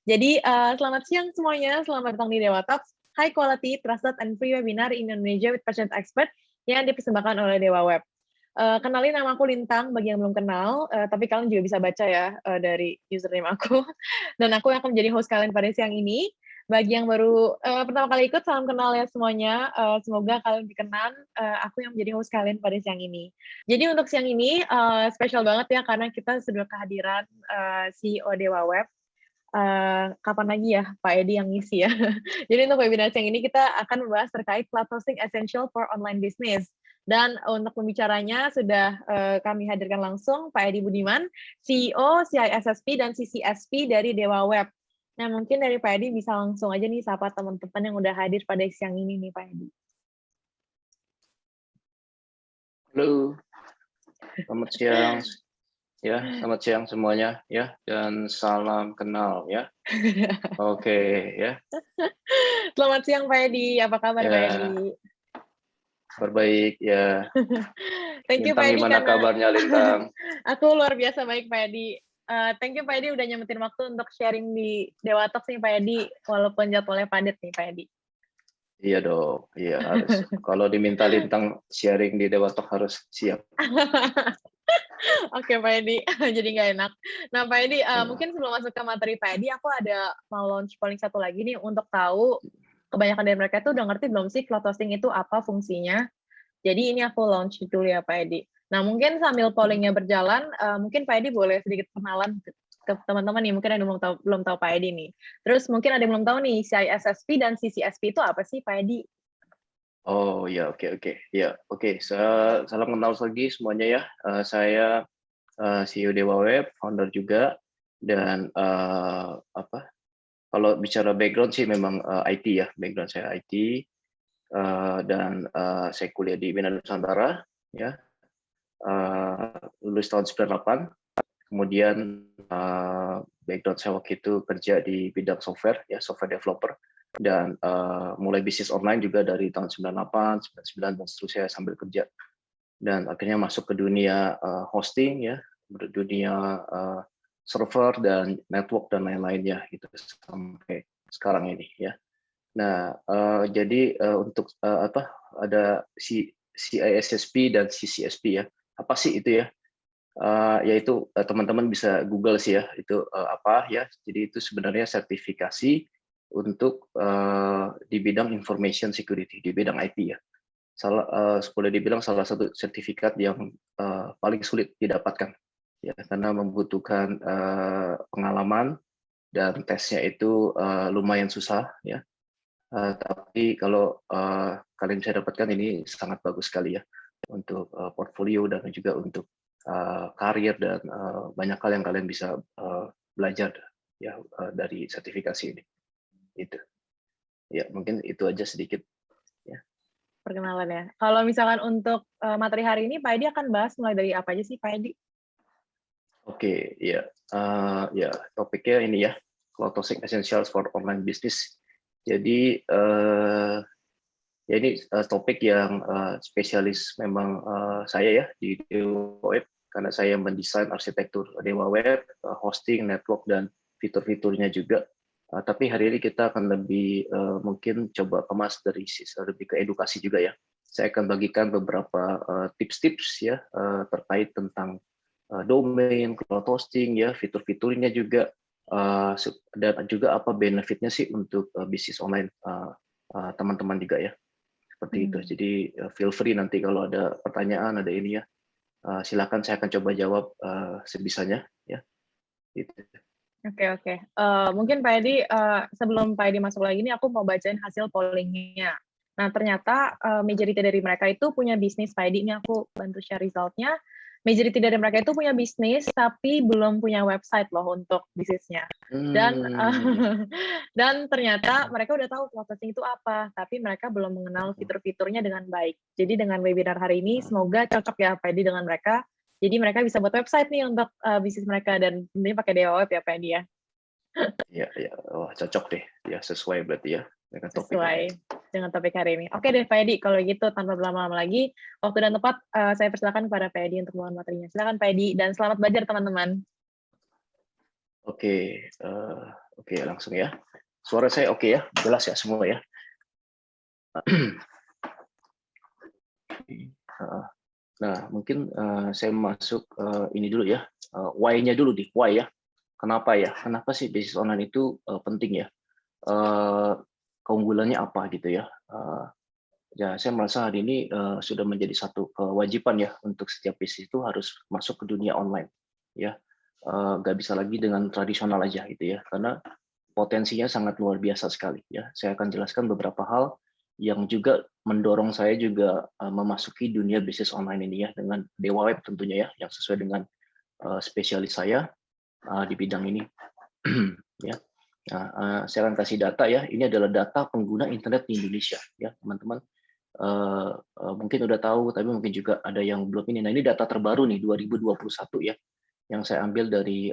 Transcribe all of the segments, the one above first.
Jadi, selamat siang semuanya, selamat datang di Dewa Talks, high quality, trusted, and free webinar in Indonesia with passionate expert yang dipersembahkan oleh Dewa Web. Kenalin nama aku Lintang, bagi yang belum kenal, tapi kalian juga bisa baca ya dari username aku. Dan aku yang akan menjadi host kalian pada siang ini. Bagi yang baru pertama kali ikut, salam kenal ya semuanya. Semoga kalian berkenan, aku yang menjadi host kalian pada siang ini. Jadi untuk siang ini, spesial banget ya, karena kita sudah kehadiran CEO Dewa Web. Kapan lagi ya Pak Edi yang ngisi ya. Jadi untuk webinar siang ini kita akan membahas terkait cloud hosting essential for online business. Dan untuk pembicaranya sudah kami hadirkan langsung Pak Edi Budiman, CEO, CISSP, dan CCSP dari Dewa Web. Nah mungkin dari Pak Edi bisa langsung aja nih sapa teman-teman yang udah hadir pada siang ini nih Pak Edi. Halo, selamat siang. Ya, selamat siang semuanya ya, dan salam kenal ya. Oke ya. Selamat siang Pak Edi, apa kabar Pak Edi? Berbaik ya. Thank you Pak Edi, gimana kabarnya Lintang? Aku luar biasa baik Pak Edi. Thank you Pak Edi udah nyempetin waktu untuk sharing di Dewa Talks nih Pak Edi, walaupun jadwalnya padat nih PakEdi. Iya dong, iya harus. Kalau diminta Lintang sharing di Dewa Talk harus siap. Oke Pak Edi, jadi nggak enak. Nah Pak Edi, mungkin sebelum masuk ke materi Pak Edi, aku ada mau launch polling satu lagi nih untuk tahu kebanyakan dari mereka tuh udah ngerti belum sih cloud hosting itu apa fungsinya. Jadi ini aku launch dulu ya Pak Edi. Nah mungkin sambil pollingnya berjalan, mungkin Pak Edi boleh sedikit kenalan ke teman-teman nih, mungkin ada yang belum tahu Pak Edi nih. Terus mungkin ada yang belum tahu nih, CISSP dan CCSP itu apa sih Pak Edi? Oh ya, oke. Ya, oke. Salam kenal lagi semuanya ya. Saya CEO Dewa Web, founder juga, dan kalau bicara background sih memang IT ya, background saya IT. Dan saya kuliah di Bina Nusantara, ya, lulus tahun 98. Kemudian background saya waktu itu kerja di bidang software, ya, software developer, dan mulai bisnis online juga dari tahun 98, 99 dan seterusnya sambil kerja. Dan akhirnya masuk ke dunia hosting, ya, dunia server dan network dan lain-lainnya gitu sampai sekarang ini, ya. Nah, jadi untuk ada CISSP dan CCSP ya. Apa sih itu ya? Yaitu teman-teman bisa Google sih ya, itu apa ya. Jadi itu sebenarnya sertifikasi untuk di bidang information security, di bidang IT ya. Boleh dibilang salah satu sertifikat yang paling sulit didapatkan ya, karena membutuhkan pengalaman dan tesnya itu lumayan susah ya. Tapi kalau kalian bisa dapatkan ini sangat bagus sekali ya untuk portfolio dan juga untuk karir dan banyak hal yang kalian bisa belajar ya dari sertifikasi ini. Itu ya, mungkin itu aja sedikit ya. Perkenalan ya. Kalau misalkan untuk materi hari ini Pak Edi akan bahas mulai dari apa aja sih Pak Edi? Oke, ya, ya topiknya ini ya, cloud hosting essentials for online business. Jadi ya ini topik yang spesialis memang saya ya di Dewa Web, karena saya mendesain arsitektur Dewa Web, hosting, network, dan fitur-fiturnya juga. Tapi hari ini kita akan lebih mungkin coba kemas dari lebih ke edukasi juga ya. Saya akan bagikan beberapa tips-tips ya terkait tentang domain, cloud hosting ya, fitur-fiturnya juga, dan juga apa benefitnya sih untuk bisnis online teman-teman juga ya. Seperti itu. Jadi feel free nanti kalau ada pertanyaan, ada ini ya, silakan, saya akan coba jawab sebisanya ya. Gitu. Oke. Mungkin Pak Edi, sebelum Pak Edi masuk lagi ini aku mau bacain hasil pollingnya. Nah ternyata majority dari mereka itu punya bisnis Pak Edi, ini aku bantu share resultnya. Majority dari mereka itu punya bisnis tapi belum punya website loh untuk bisnisnya. Dan ternyata mereka udah tahu cloud hosting itu apa, tapi mereka belum mengenal fitur-fiturnya dengan baik. Jadi dengan webinar hari ini semoga cocok ya Pak Edi dengan mereka. Jadi mereka bisa buat website nih untuk bisnis mereka, dan ini pakai Dewa Web ya Pak Edi ya. Ya, oh, cocok deh, ya sesuai berarti ya dengan topik. Sesuai dengan topik hari ini. Oke deh Pak Edi, kalau gitu tanpa berlama-lama lagi, waktu dan tempat saya persilakan kepada Pak Edi untuk memulai materinya. Silakan Pak Edi, dan selamat belajar teman-teman. Oke, Oke, langsung ya. Suara saya oke ya? Jelas ya semua ya? Nah, mungkin saya masuk ini dulu ya. Why-nya dulu nih, why ya? Kenapa ya? Kenapa sih bisnis online itu penting ya? Keunggulannya apa gitu ya? Ya, saya merasa hari ini sudah menjadi satu kewajiban ya untuk setiap bisnis itu harus masuk ke dunia online, ya. Nggak bisa lagi dengan tradisional aja gitu ya, karena potensinya sangat luar biasa sekali ya. Saya akan jelaskan beberapa hal yang juga mendorong saya juga memasuki dunia bisnis online ini ya dengan Dewa Web tentunya ya, yang sesuai dengan spesialis saya di bidang ini. Ya. Nah, saya akan kasih data ya. Ini adalah data pengguna internet di Indonesia ya, teman-teman. Mungkin udah tahu, tapi mungkin juga ada yang belum ini. Nah, ini data terbaru nih 2021 ya, yang saya ambil dari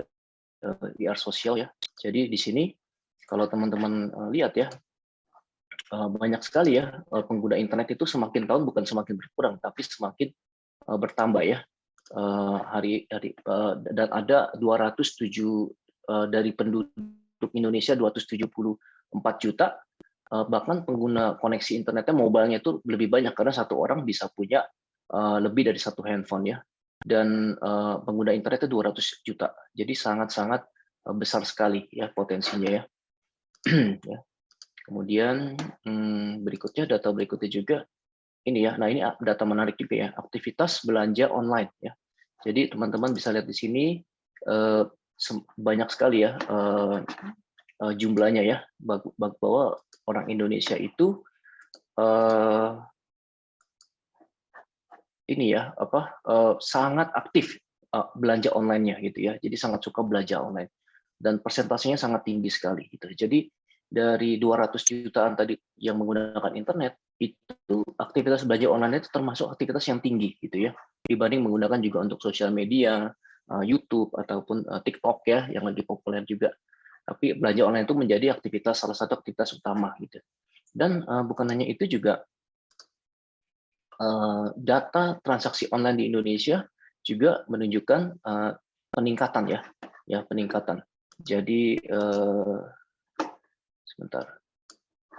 IR Sosial ya. Jadi di sini kalau teman-teman lihat ya, banyak sekali ya pengguna internet itu semakin tahun bukan semakin berkurang, tapi semakin bertambah ya. Dan ada 207 dari penduduk Indonesia 274 juta, bahkan pengguna koneksi internetnya mobile-nya itu lebih banyak karena satu orang bisa punya lebih dari satu handphone ya. Dan pengguna internetnya 200 juta. Jadi sangat-sangat besar sekali ya potensinya ya. Ya. Kemudian berikutnya, data berikutnya juga ini ya. Nah, ini data menarik juga ya, aktivitas belanja online ya. Jadi teman-teman bisa lihat di sini banyak sekali ya jumlahnya ya, bahwa orang Indonesia itu ini ya sangat aktif belanja online-nya gitu ya. Jadi sangat suka belanja online dan persentasenya sangat tinggi sekali gitu. Jadi dari 200 jutaan tadi yang menggunakan internet, itu aktivitas belanja online itu termasuk aktivitas yang tinggi gitu ya, dibanding menggunakan juga untuk sosial media, YouTube ataupun TikTok ya yang lagi populer juga. Tapi belanja online itu menjadi salah satu aktivitas utama gitu. Dan bukan hanya itu juga, data transaksi online di Indonesia juga menunjukkan peningkatan ya peningkatan. Jadi sebentar,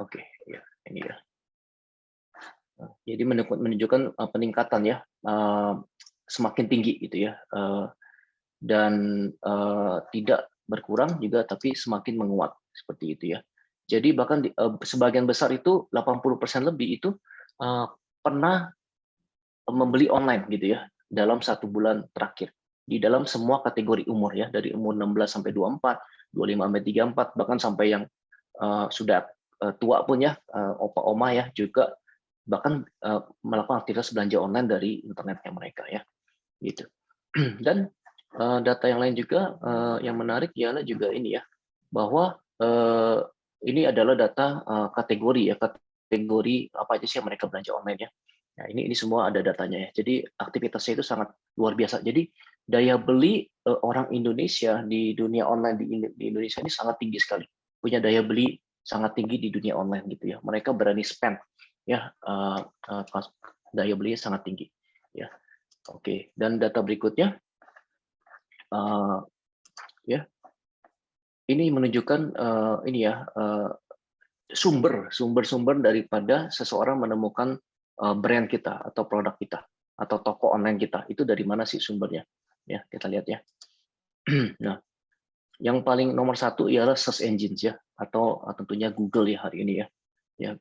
oke ya ini ya. Jadi menunjukkan peningkatan ya, semakin tinggi gitu ya, dan tidak berkurang juga tapi semakin menguat seperti itu ya. Jadi bahkan sebagian besar itu 80% lebih itu pernah membeli online gitu ya dalam 1 bulan terakhir di dalam semua kategori umur ya, dari umur 16 sampai 24, 25 sampai 34, bahkan sampai yang sudah tua pun ya, opa oma ya juga bahkan melakukan aktivitas belanja online dari internetnya mereka ya gitu. Dan data yang lain juga yang menarik ialah juga ini ya, bahwa ini adalah data kategori ya, kategori apa aja sih yang mereka belanja online ya. Nah, ini semua ada datanya ya. Jadi aktivitasnya itu sangat luar biasa. Jadi daya beli orang Indonesia di dunia online di Indonesia ini sangat tinggi sekali. Punya daya beli sangat tinggi di dunia online gitu ya. Mereka berani spend ya, daya belinya sangat tinggi ya. Oke, dan data berikutnya ya. Ini menunjukkan ini ya, sumber daripada seseorang menemukan brand kita atau produk kita atau toko online kita, itu dari mana sih sumbernya ya, kita lihat ya. Nah, yang paling nomor satu ialah search engines ya, atau tentunya Google ya hari ini ya,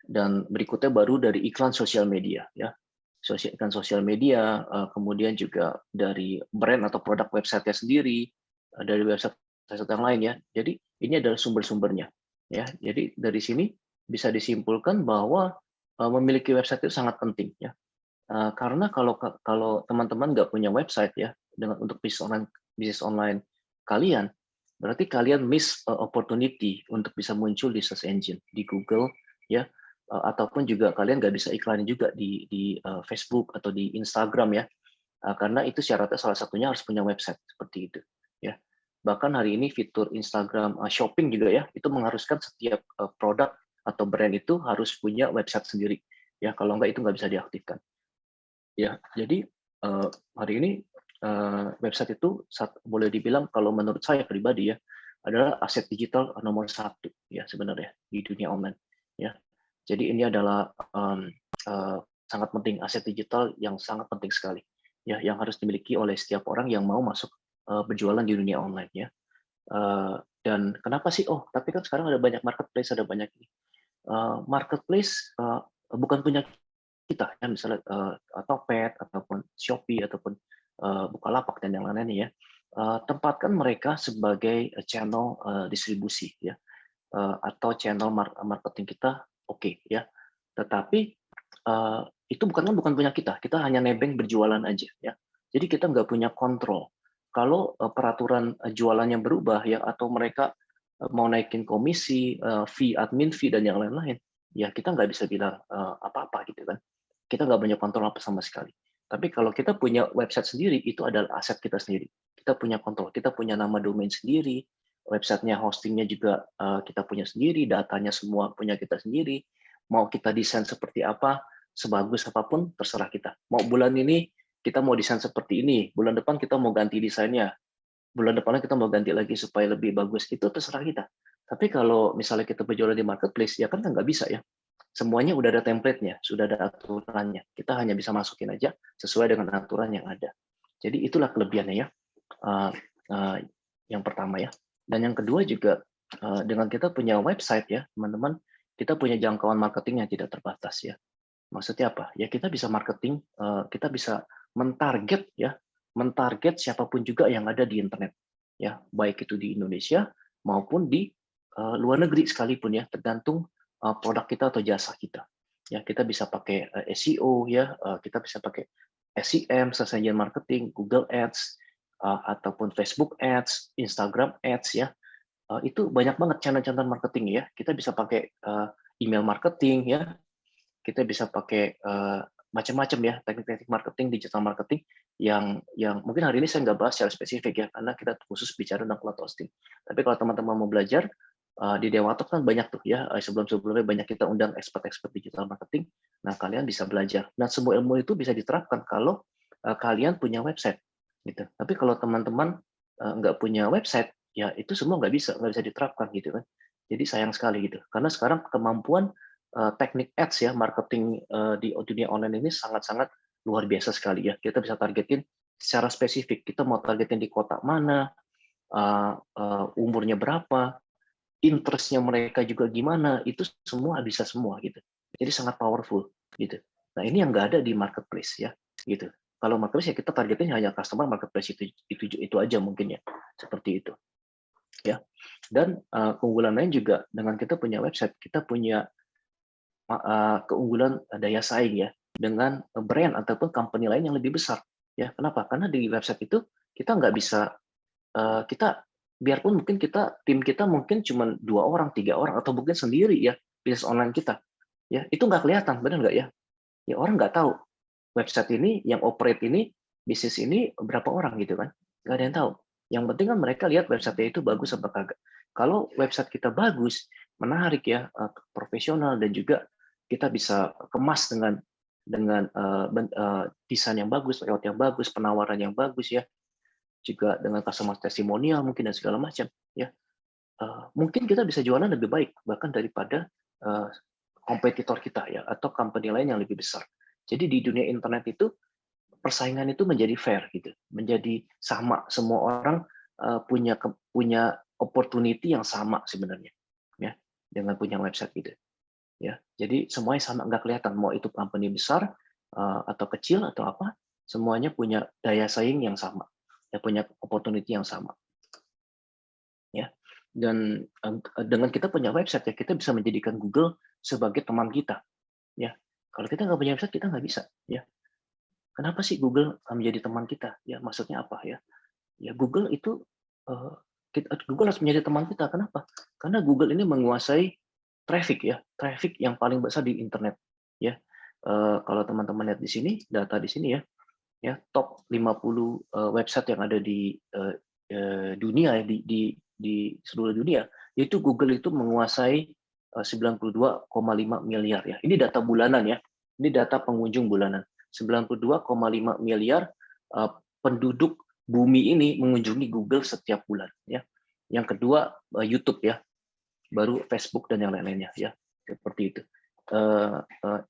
dan berikutnya baru dari iklan sosial media ya, iklan sosial media, kemudian juga dari brand atau produk website-nya sendiri, dari website yang lain ya. Jadi ini adalah sumber-sumbernya ya. Jadi dari sini bisa disimpulkan bahwa memiliki website itu sangat penting ya. Karena kalau teman-teman nggak punya website ya untuk bisnis online kalian, berarti kalian miss opportunity untuk bisa muncul di search engine di Google ya, ataupun juga kalian nggak bisa iklanin juga di Facebook atau di Instagram ya, karena itu syaratnya salah satunya harus punya website seperti itu ya. Bahkan hari ini fitur Instagram Shopping juga ya, itu mengharuskan setiap produk atau brand itu harus punya website sendiri ya, kalau nggak itu nggak bisa diaktifkan ya. Jadi hari ini website itu boleh dibilang kalau menurut saya pribadi ya adalah aset digital nomor satu ya sebenarnya di dunia online ya. Jadi ini adalah sangat penting, aset digital yang sangat penting sekali ya, yang harus dimiliki oleh setiap orang yang mau masuk berjualan di dunia online ya. Dan kenapa sih? Oh, tapi kan sekarang ada banyak marketplace, ada banyak ini. Marketplace bukan punya kita ya, misalnya Tokped ataupun Shopee ataupun Bukalapak dan yang lainnya ya. Tempatkan mereka sebagai channel distribusi ya, atau channel marketing kita, oke ya. Tetapi itu bukan punya kita hanya nebeng berjualan aja ya. Jadi kita nggak punya kontrol. Kalau peraturan jualannya berubah ya, atau mereka mau naikin komisi, fee, admin fee dan yang lain-lain, ya kita nggak bisa bilang apa-apa gitu kan. Kita nggak punya kontrol apa sama sekali. Tapi kalau kita punya website sendiri, itu adalah aset kita sendiri. Kita punya kontrol, kita punya nama domain sendiri, websitenya, hostingnya juga kita punya sendiri, datanya semua punya kita sendiri. Mau kita desain seperti apa, sebagus apapun, terserah kita. Mau bulan ini kita mau desain seperti ini, bulan depan kita mau ganti desainnya, bulan depannya kita mau ganti lagi supaya lebih bagus, itu terserah kita. Tapi kalau misalnya kita berjualan di marketplace, ya kan nggak bisa ya. Semuanya udah ada template-nya, sudah ada aturannya. Kita hanya bisa masukin aja sesuai dengan aturan yang ada. Jadi itulah kelebihannya ya. Yang pertama ya. Dan yang kedua juga, dengan kita punya website ya, teman-teman, kita punya jangkauan marketing yang tidak terbatas ya. Maksudnya apa? Ya kita bisa marketing, kita bisa mentarget ya, mentarget siapapun juga yang ada di internet ya, baik itu di Indonesia maupun di luar negeri sekalipun ya, tergantung produk kita atau jasa kita. Ya kita bisa pakai SEO ya, kita bisa pakai SEM, search engine marketing, Google Ads, ataupun Facebook Ads, Instagram Ads ya. Itu banyak banget channel-channel marketing ya. Kita bisa pakai email marketing ya, kita bisa pakai macam-macam ya, teknik-teknik marketing, digital marketing yang mungkin hari ini saya nggak bahas secara spesifik ya, karena kita khusus bicara tentang cloud hosting. Tapi kalau teman-teman mau belajar, di Dewatalk kan banyak tuh ya, sebelum-sebelumnya banyak kita undang expert-expert digital marketing, nah kalian bisa belajar. Nah semua ilmu itu bisa diterapkan kalau kalian punya website. Gitu. Tapi kalau teman-teman nggak punya website, ya itu semua nggak bisa diterapkan gitu kan. Jadi sayang sekali gitu, karena sekarang kemampuan teknik ads ya, marketing di dunia online ini sangat-sangat luar biasa sekali ya. Kita bisa targetin secara spesifik. Kita mau targetin di kota mana, umurnya berapa, interest-nya mereka juga gimana, itu semua bisa semua gitu. Jadi sangat powerful gitu. Nah ini yang nggak ada di marketplace ya gitu. Kalau marketplace ya kita targetin hanya customer marketplace itu aja mungkin ya, seperti itu ya. Dan keunggulan lain juga dengan kita punya website, kita punya keunggulan daya saing ya dengan brand ataupun company lain yang lebih besar ya. Kenapa? Karena di website itu kita nggak bisa kita biarpun mungkin tim kita mungkin cuma 2 orang, 3 orang atau mungkin sendiri ya bisnis online kita ya, itu nggak kelihatan, benar nggak ya? Ya orang nggak tahu website ini yang operate ini, bisnis ini berapa orang gitu kan, nggak ada yang tahu. Yang penting kan mereka lihat website itu bagus apa kagak. Kalau website kita bagus, menarik ya, profesional, dan juga kita bisa kemas dengan desain yang bagus, layout yang bagus, penawaran yang bagus ya, juga dengan customer testimonial mungkin dan segala macam ya. Mungkin kita bisa jualan lebih baik bahkan daripada kompetitor kita ya, atau company lain yang lebih besar. Jadi di dunia internet itu persaingan itu menjadi fair gitu, menjadi sama, semua orang punya opportunity yang sama sebenarnya ya, dengan punya website gitu ya. Jadi semuanya sama, nggak kelihatan mau itu company besar atau kecil atau apa, semuanya punya daya saing yang sama ya, punya opportunity yang sama ya. Dan dengan kita punya website ya, kita bisa menjadikan Google sebagai teman kita ya. Kalau kita nggak punya website, kita nggak bisa ya. Kenapa sih Google menjadi teman kita ya, maksudnya apa ya? Ya Google itu Google harus menjadi teman kita. Kenapa? Karena Google ini menguasai traffic ya, traffic yang paling besar di internet ya. Kalau teman-teman lihat di sini, data di sini ya, top 50 website yang ada di dunia ya, di seluruh dunia, yaitu Google itu menguasai 92,5 miliar ya. Ini data bulanan ya. Ini data pengunjung bulanan. 92,5 miliar penduduk bumi ini mengunjungi Google setiap bulan ya. Yang kedua YouTube ya, baru Facebook dan yang lain-lainnya ya, seperti itu.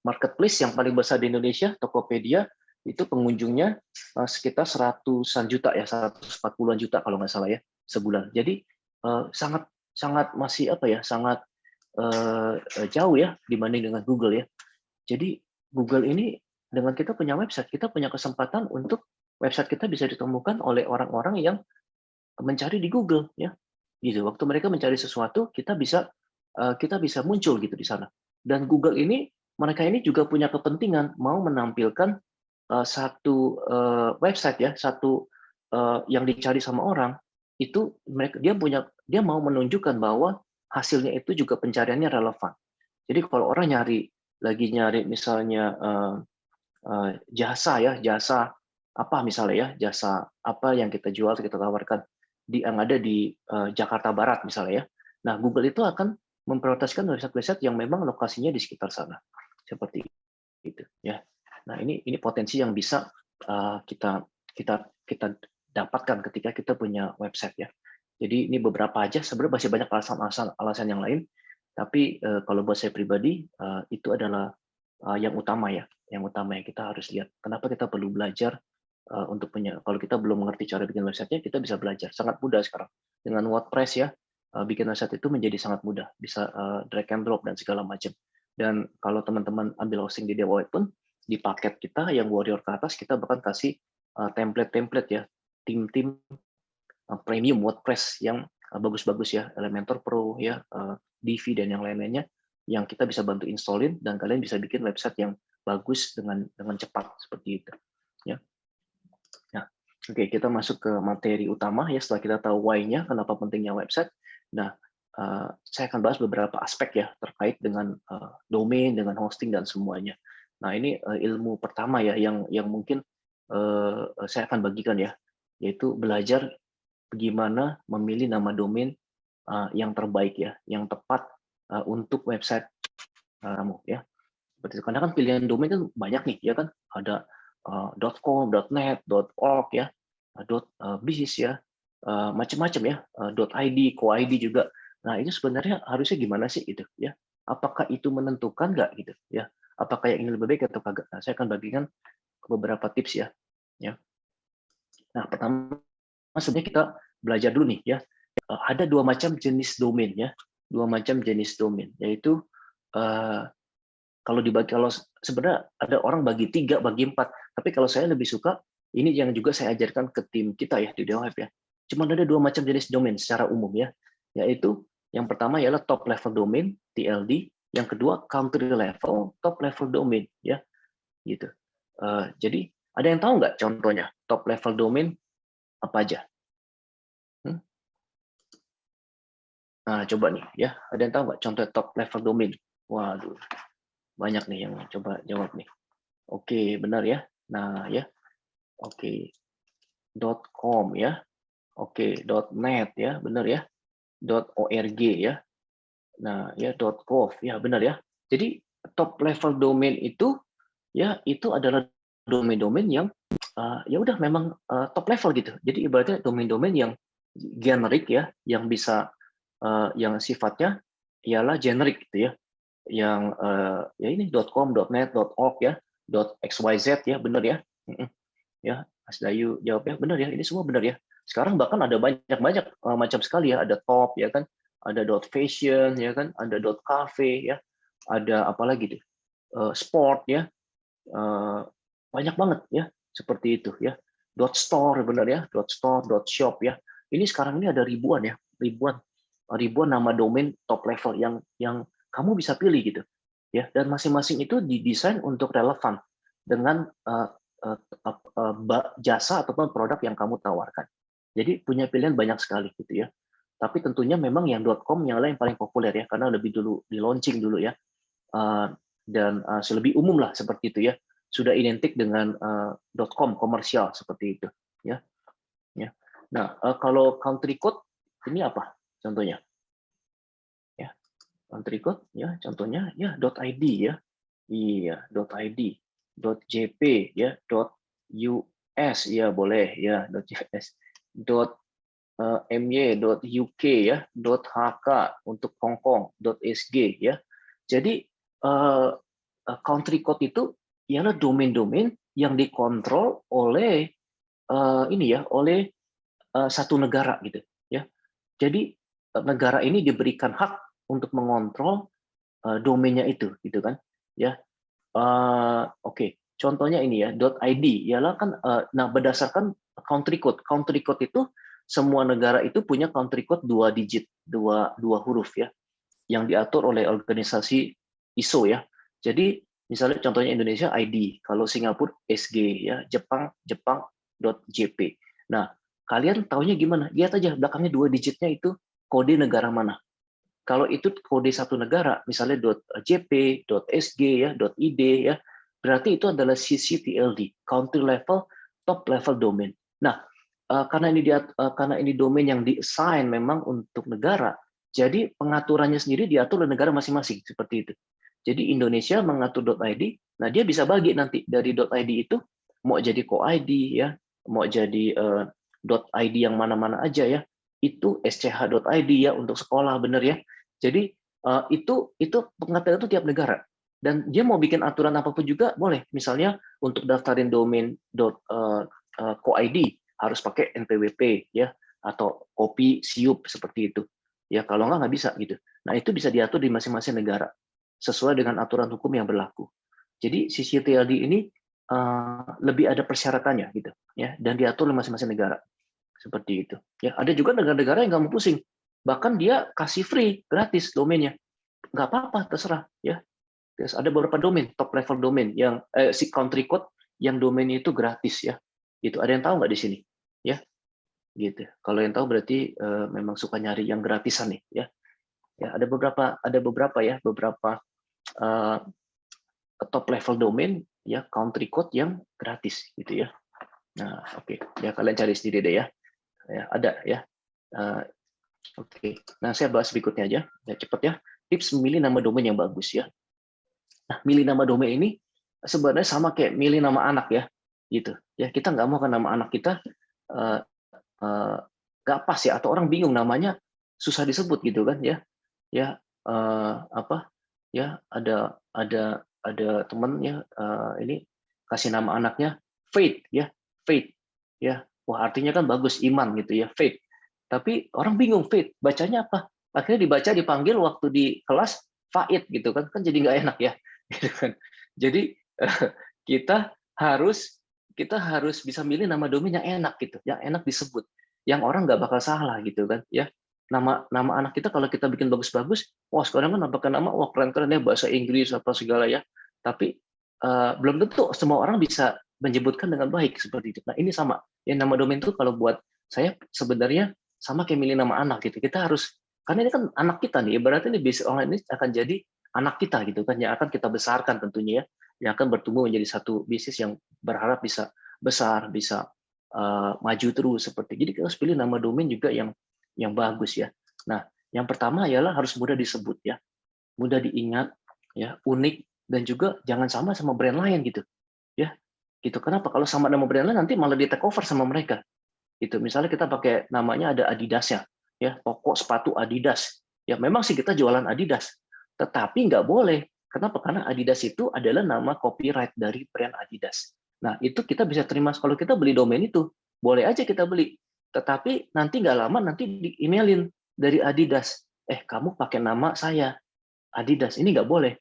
Marketplace yang paling besar di Indonesia, Tokopedia, itu pengunjungnya sekitar 100-an juta ya, 140-an juta kalau nggak salah ya sebulan. Jadi sangat sangat masih apa ya, sangat jauh ya dibanding dengan Google ya. Jadi Google ini dengan kita punya website, kita punya kesempatan untuk website kita bisa ditemukan oleh orang-orang yang mencari di Google ya. Gitu. Waktu mereka mencari sesuatu, kita bisa muncul gitu di sana. Dan Google ini mereka ini juga punya kepentingan mau menampilkan satu website ya, satu yang dicari sama orang itu dia mau menunjukkan bahwa hasilnya itu juga pencariannya relevan. Jadi kalau orang lagi nyari misalnya jasa apa misalnya ya, jasa apa yang kita jual, kita tawarkan yang ada di Jakarta Barat misalnya ya. Nah, Google itu akan memprioritaskan website-website yang memang lokasinya di sekitar sana. Seperti itu ya. Nah, ini potensi yang bisa kita kita kita dapatkan ketika kita punya website ya. Jadi ini beberapa aja, sebenarnya masih banyak alasan yang lain, tapi kalau buat saya pribadi itu adalah yang utama ya, yang kita harus lihat. Kenapa kita perlu belajar untuk kalau kita belum mengerti cara bikin website-nya, kita bisa belajar. Sangat mudah sekarang. Dengan WordPress ya, bikin website itu menjadi sangat mudah. Bisa drag and drop dan segala macam. Dan kalau teman-teman ambil hosting di DewaWeb pun, di paket kita yang Warrior ke atas, kita bahkan kasih template-template ya, tim-tim premium WordPress yang bagus-bagus ya, Elementor Pro ya, Divi dan yang lain-lainnya yang kita bisa bantu installin dan kalian bisa bikin website yang bagus dengan cepat seperti itu ya. Nah, oke, kita masuk ke materi utama ya, setelah kita tahu why-nya, kenapa pentingnya website. Nah, saya akan bahas beberapa aspek ya terkait dengan domain, dengan hosting dan semuanya. Nah, ini ilmu pertama ya yang mungkin saya akan bagikan ya, yaitu belajar gimana memilih nama domain yang terbaik ya, yang tepat untuk website kamu ya. Seperti itu. Karena kan pilihan domain kan banyak nih ya kan, ada .com, .net, .org ya, .biz ya, macam-macam ya, .id, .co.id juga. Nah, ini sebenarnya harusnya gimana sih itu ya? Apakah itu menentukan nggak gitu ya? Apakah yang ini lebih baik atau kagak? Nah, saya akan bagikan beberapa tips ya. Ya. Nah, pertama sebenarnya kita belajar dulu nih ya. Ada dua macam jenis domain ya, dua macam jenis domain, yaitu kalau sebenarnya ada orang bagi 3, bagi 4, tapi kalau saya lebih suka ini yang juga saya ajarkan ke tim kita ya di DewaWeb ya. Cuma ada dua macam jenis domain secara umum ya, yaitu yang pertama ialah top level domain (TLD), yang kedua country level top level domain ya, gitu. Jadi ada yang tahu nggak contohnya top level domain apa aja? Nah, coba nih ya, ada yang tahu nggak contoh top level domain? Waduh, banyak nih yang coba jawab nih. Oke, benar ya. Nah, ya. Oke. .com ya. Oke, .net ya, benar ya. .org ya. Nah, ya .gov ya, benar ya. Jadi top level domain itu ya itu adalah domain-domain yang ya udah memang top level gitu. Jadi ibaratnya domain-domain yang generik ya, yang bisa yang sifatnya ialah generik gitu ya. Yang ya ini .com, .net, .org ya, .xyz ya, benar ya. Ya, Mas Dayu jawab ya, benar ya, ini semua benar ya. Sekarang bahkan ada banyak macam sekali ya, ada top ya kan, ada .fashion ya kan, ada .cafe ya, ada apa lagi tuh, sport ya, banyak banget ya, seperti itu ya. .store benar ya, .store, .shop ya. Ini sekarang ini ada ribuan ya, ribuan nama domain top level yang kamu bisa pilih gitu ya, dan masing-masing itu didesain untuk relevan dengan jasa ataupun produk yang kamu tawarkan. Jadi punya pilihan banyak sekali gitu ya. Tapi tentunya memang yang .com yang paling populer ya, karena lebih dulu di launching dulu ya, dan lebih umum lah seperti itu ya. Sudah identik dengan .com komersial seperti itu ya. Ya. Nah, kalau country code ini apa contohnya? Ya, country code ya contohnya ya .id ya. Iya, .id, .jp ya, .us ya boleh ya, .us, .my.uk ya, .hk untuk Hong Kong, .sg ya. Jadi country code itu ialah domain-domain yang dikontrol oleh ini ya, oleh satu negara gitu ya. Jadi negara ini diberikan hak untuk mengontrol domainnya itu gitu kan ya. Oke, contohnya ini ya, .id ialah kan nah berdasarkan country code. Country code itu semua negara itu punya country code 2 digit, dua huruf ya, yang diatur oleh organisasi ISO ya. Jadi misalnya contohnya Indonesia ID, kalau Singapura SG ya, Jepang.jp. Nah, kalian taunya gimana? Lihat aja belakangnya 2 digitnya itu kode negara mana. Kalau itu kode satu negara, misalnya .jp, .sg ya, .id ya, berarti itu adalah CCTLD, country level top level domain. Nah, karena ini domain yang di-assign memang untuk negara, jadi pengaturannya sendiri diatur oleh negara masing-masing seperti itu. Jadi Indonesia mengatur .id, nah dia bisa bagi nanti dari .id itu mau jadi co-id ya, mau jadi .id yang mana-mana aja ya, itu sch.id ya untuk sekolah bener ya. Jadi itu pengaturan itu tiap negara, dan dia mau bikin aturan apapun juga boleh. Misalnya untuk daftarin domain .co.id harus pakai NPWP ya, atau kopi siup seperti itu ya, kalau nggak bisa gitu. Nah itu bisa diatur di masing-masing negara sesuai dengan aturan hukum yang berlaku. Jadi CCTLD ini lebih ada persyaratannya gitu ya, dan diatur oleh masing-masing negara seperti itu ya. Ada juga negara-negara yang nggak mau pusing, bahkan dia kasih free gratis domainnya, nggak apa-apa, terserah ya. Terus ada beberapa domain top level domain yang si country code yang domainnya itu gratis ya. Itu ada yang tahu nggak di sini ya, gitu. Kalau yang tahu berarti memang suka nyari yang gratisan nih ya. Ya ada beberapa ya, beberapa top level domain ya, country code yang gratis gitu ya. Nah oke, ya kalian cari sendiri deh ya. Ya ada ya. Oke, nah saya bahas berikutnya aja, ya cepet ya. Tips memilih nama domain yang bagus ya. Nah, milih nama domain ini sebenarnya sama kayak milih nama anak ya, gitu. Ya kita nggak mau kan nama anak kita nggak pas ya, atau orang bingung namanya susah disebut gitu kan ya. Ya apa? Ya ada temen ya ini kasih nama anaknya Faith ya, Faith ya. Wah artinya kan bagus, iman gitu ya, Faith. Tapi orang bingung Faith bacanya apa? Akhirnya dipanggil waktu di kelas Faid gitu kan jadi nggak enak ya, gitu kan. Jadi kita harus bisa milih nama domain yang enak gitu, yang enak disebut, yang orang nggak bakal salah gitu kan ya. Nama anak kita kalau kita bikin bagus-bagus, wah sekarang kan pakai nama wah keren-keren ya, bahasa Inggris apa segala ya. Tapi belum tentu semua orang bisa menyebutkan dengan baik seperti itu. Nah ini sama, ya nama domain itu kalau buat saya sebenarnya sama kayak milih nama anak gitu. Kita harus, karena ini kan anak kita nih, berarti ini bisnis online ini akan jadi anak kita gitu kan, yang akan kita besarkan tentunya ya, yang akan bertumbuh menjadi satu bisnis yang berharap bisa besar, bisa maju terus seperti. Jadi kita harus pilih nama domain juga yang bagus ya. Nah, yang pertama ialah harus mudah disebut ya, mudah diingat ya, unik, dan juga jangan sama brand lain gitu ya. Gitu. Kenapa? Kalau sama nama brand lain nanti malah di take over sama mereka. Gitu. Misalnya kita pakai namanya ada Adidasnya ya, toko sepatu Adidas. Ya memang sih kita jualan Adidas, tetapi nggak boleh. Kenapa? Karena Adidas itu adalah nama copyright dari brand Adidas. Nah, itu kita bisa terima kalau kita beli domain itu. Boleh aja kita beli. Tetapi nanti nggak lama nanti di-emailin dari Adidas. Kamu pakai nama saya, Adidas. Ini nggak boleh.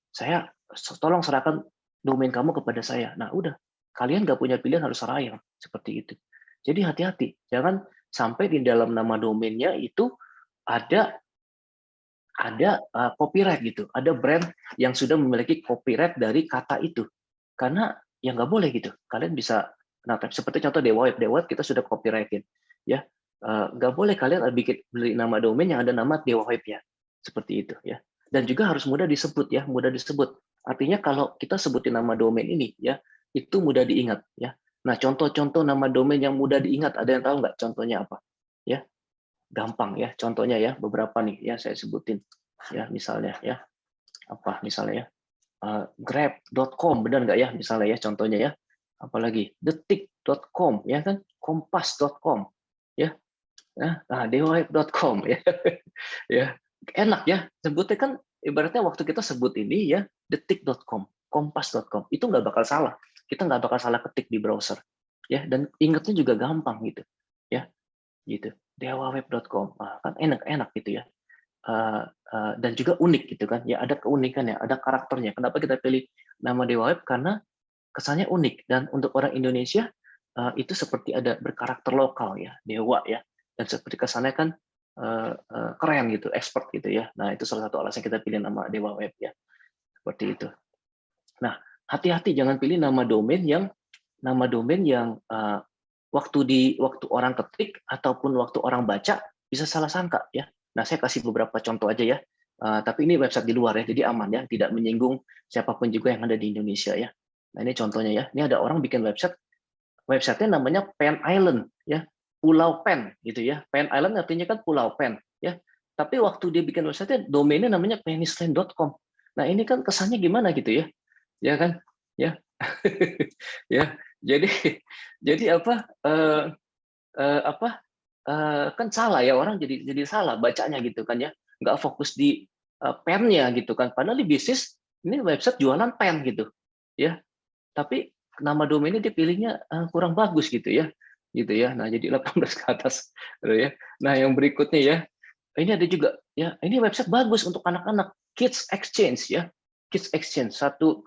Saya tolong serahkan domain kamu kepada saya. Nah, udah. Kalian nggak punya pilihan, harus serahin. Seperti itu. Jadi hati-hati. Jangan sampai di dalam nama domainnya itu ada copyright gitu, ada brand yang sudah memiliki copyright dari kata itu, karena ya nggak boleh gitu. Kalian bisa, nah seperti contoh Dewa Web kita sudah copyrightin, ya nggak boleh kalian beli nama domain yang ada nama Dewa Web ya, seperti itu ya. Dan juga harus mudah disebut ya, mudah disebut. Artinya kalau kita sebutin nama domain ini ya, itu mudah diingat ya. Nah contoh-contoh nama domain yang mudah diingat, ada yang tahu nggak contohnya apa? Ya, gampang ya, contohnya ya beberapa nih ya saya sebutin ya, misalnya ya apa misalnya ya grab.com, benar nggak ya misalnya ya, contohnya ya, apalagi detik.com ya kan, kompas.com ya, Nah, dewaweb.com ya. Ya, enak ya. Sebutnya kan ibaratnya waktu kita sebut ini ya detik.com, kompas.com, itu nggak bakal salah. Kita nggak bakal salah ketik di browser. Ya, dan ingatnya juga gampang gitu. Ya, gitu. Dewaweb.com. Ah, kan enak-enak gitu ya. Dan juga unik gitu kan. Ya, ada keunikannya, ada karakternya. Kenapa kita pilih nama Dewa Web? Karena kesannya unik, dan untuk orang Indonesia itu seperti ada berkarakter lokal ya, dewa ya, dan seperti kesannya kan keren gitu, expert gitu ya. Nah, itu salah satu alasan kita pilih nama Dewa Web ya, seperti itu. Nah, hati-hati jangan pilih nama domain yang waktu orang ketik ataupun waktu orang baca bisa salah sangka ya. Nah, saya kasih beberapa contoh aja ya. Tapi ini website di luar ya, jadi aman ya, tidak menyinggung siapapun juga yang ada di Indonesia ya. Nah, ini contohnya ya. Ini ada orang bikin website-nya namanya Pen Island ya, Pulau Pen gitu ya. Pen Island artinya kan Pulau Pen ya. Tapi waktu dia bikin website-nya, domainnya namanya penisland.com. Nah, ini kan kesannya gimana gitu ya? Ya kan? Ya. Ya. Jadi apa? Kan salah ya, orang jadi salah bacanya gitu kan ya, nggak fokus di pennya gitu kan, padahal di bisnis ini website jualan pen gitu ya, tapi nama domainnya dipilihnya kurang bagus gitu ya, nah jadi 18 ke atas gitu ya. Nah, yang berikutnya ya, ini ada juga ya, ini website bagus untuk anak-anak, Kids Exchange ya, Kids Exchange, satu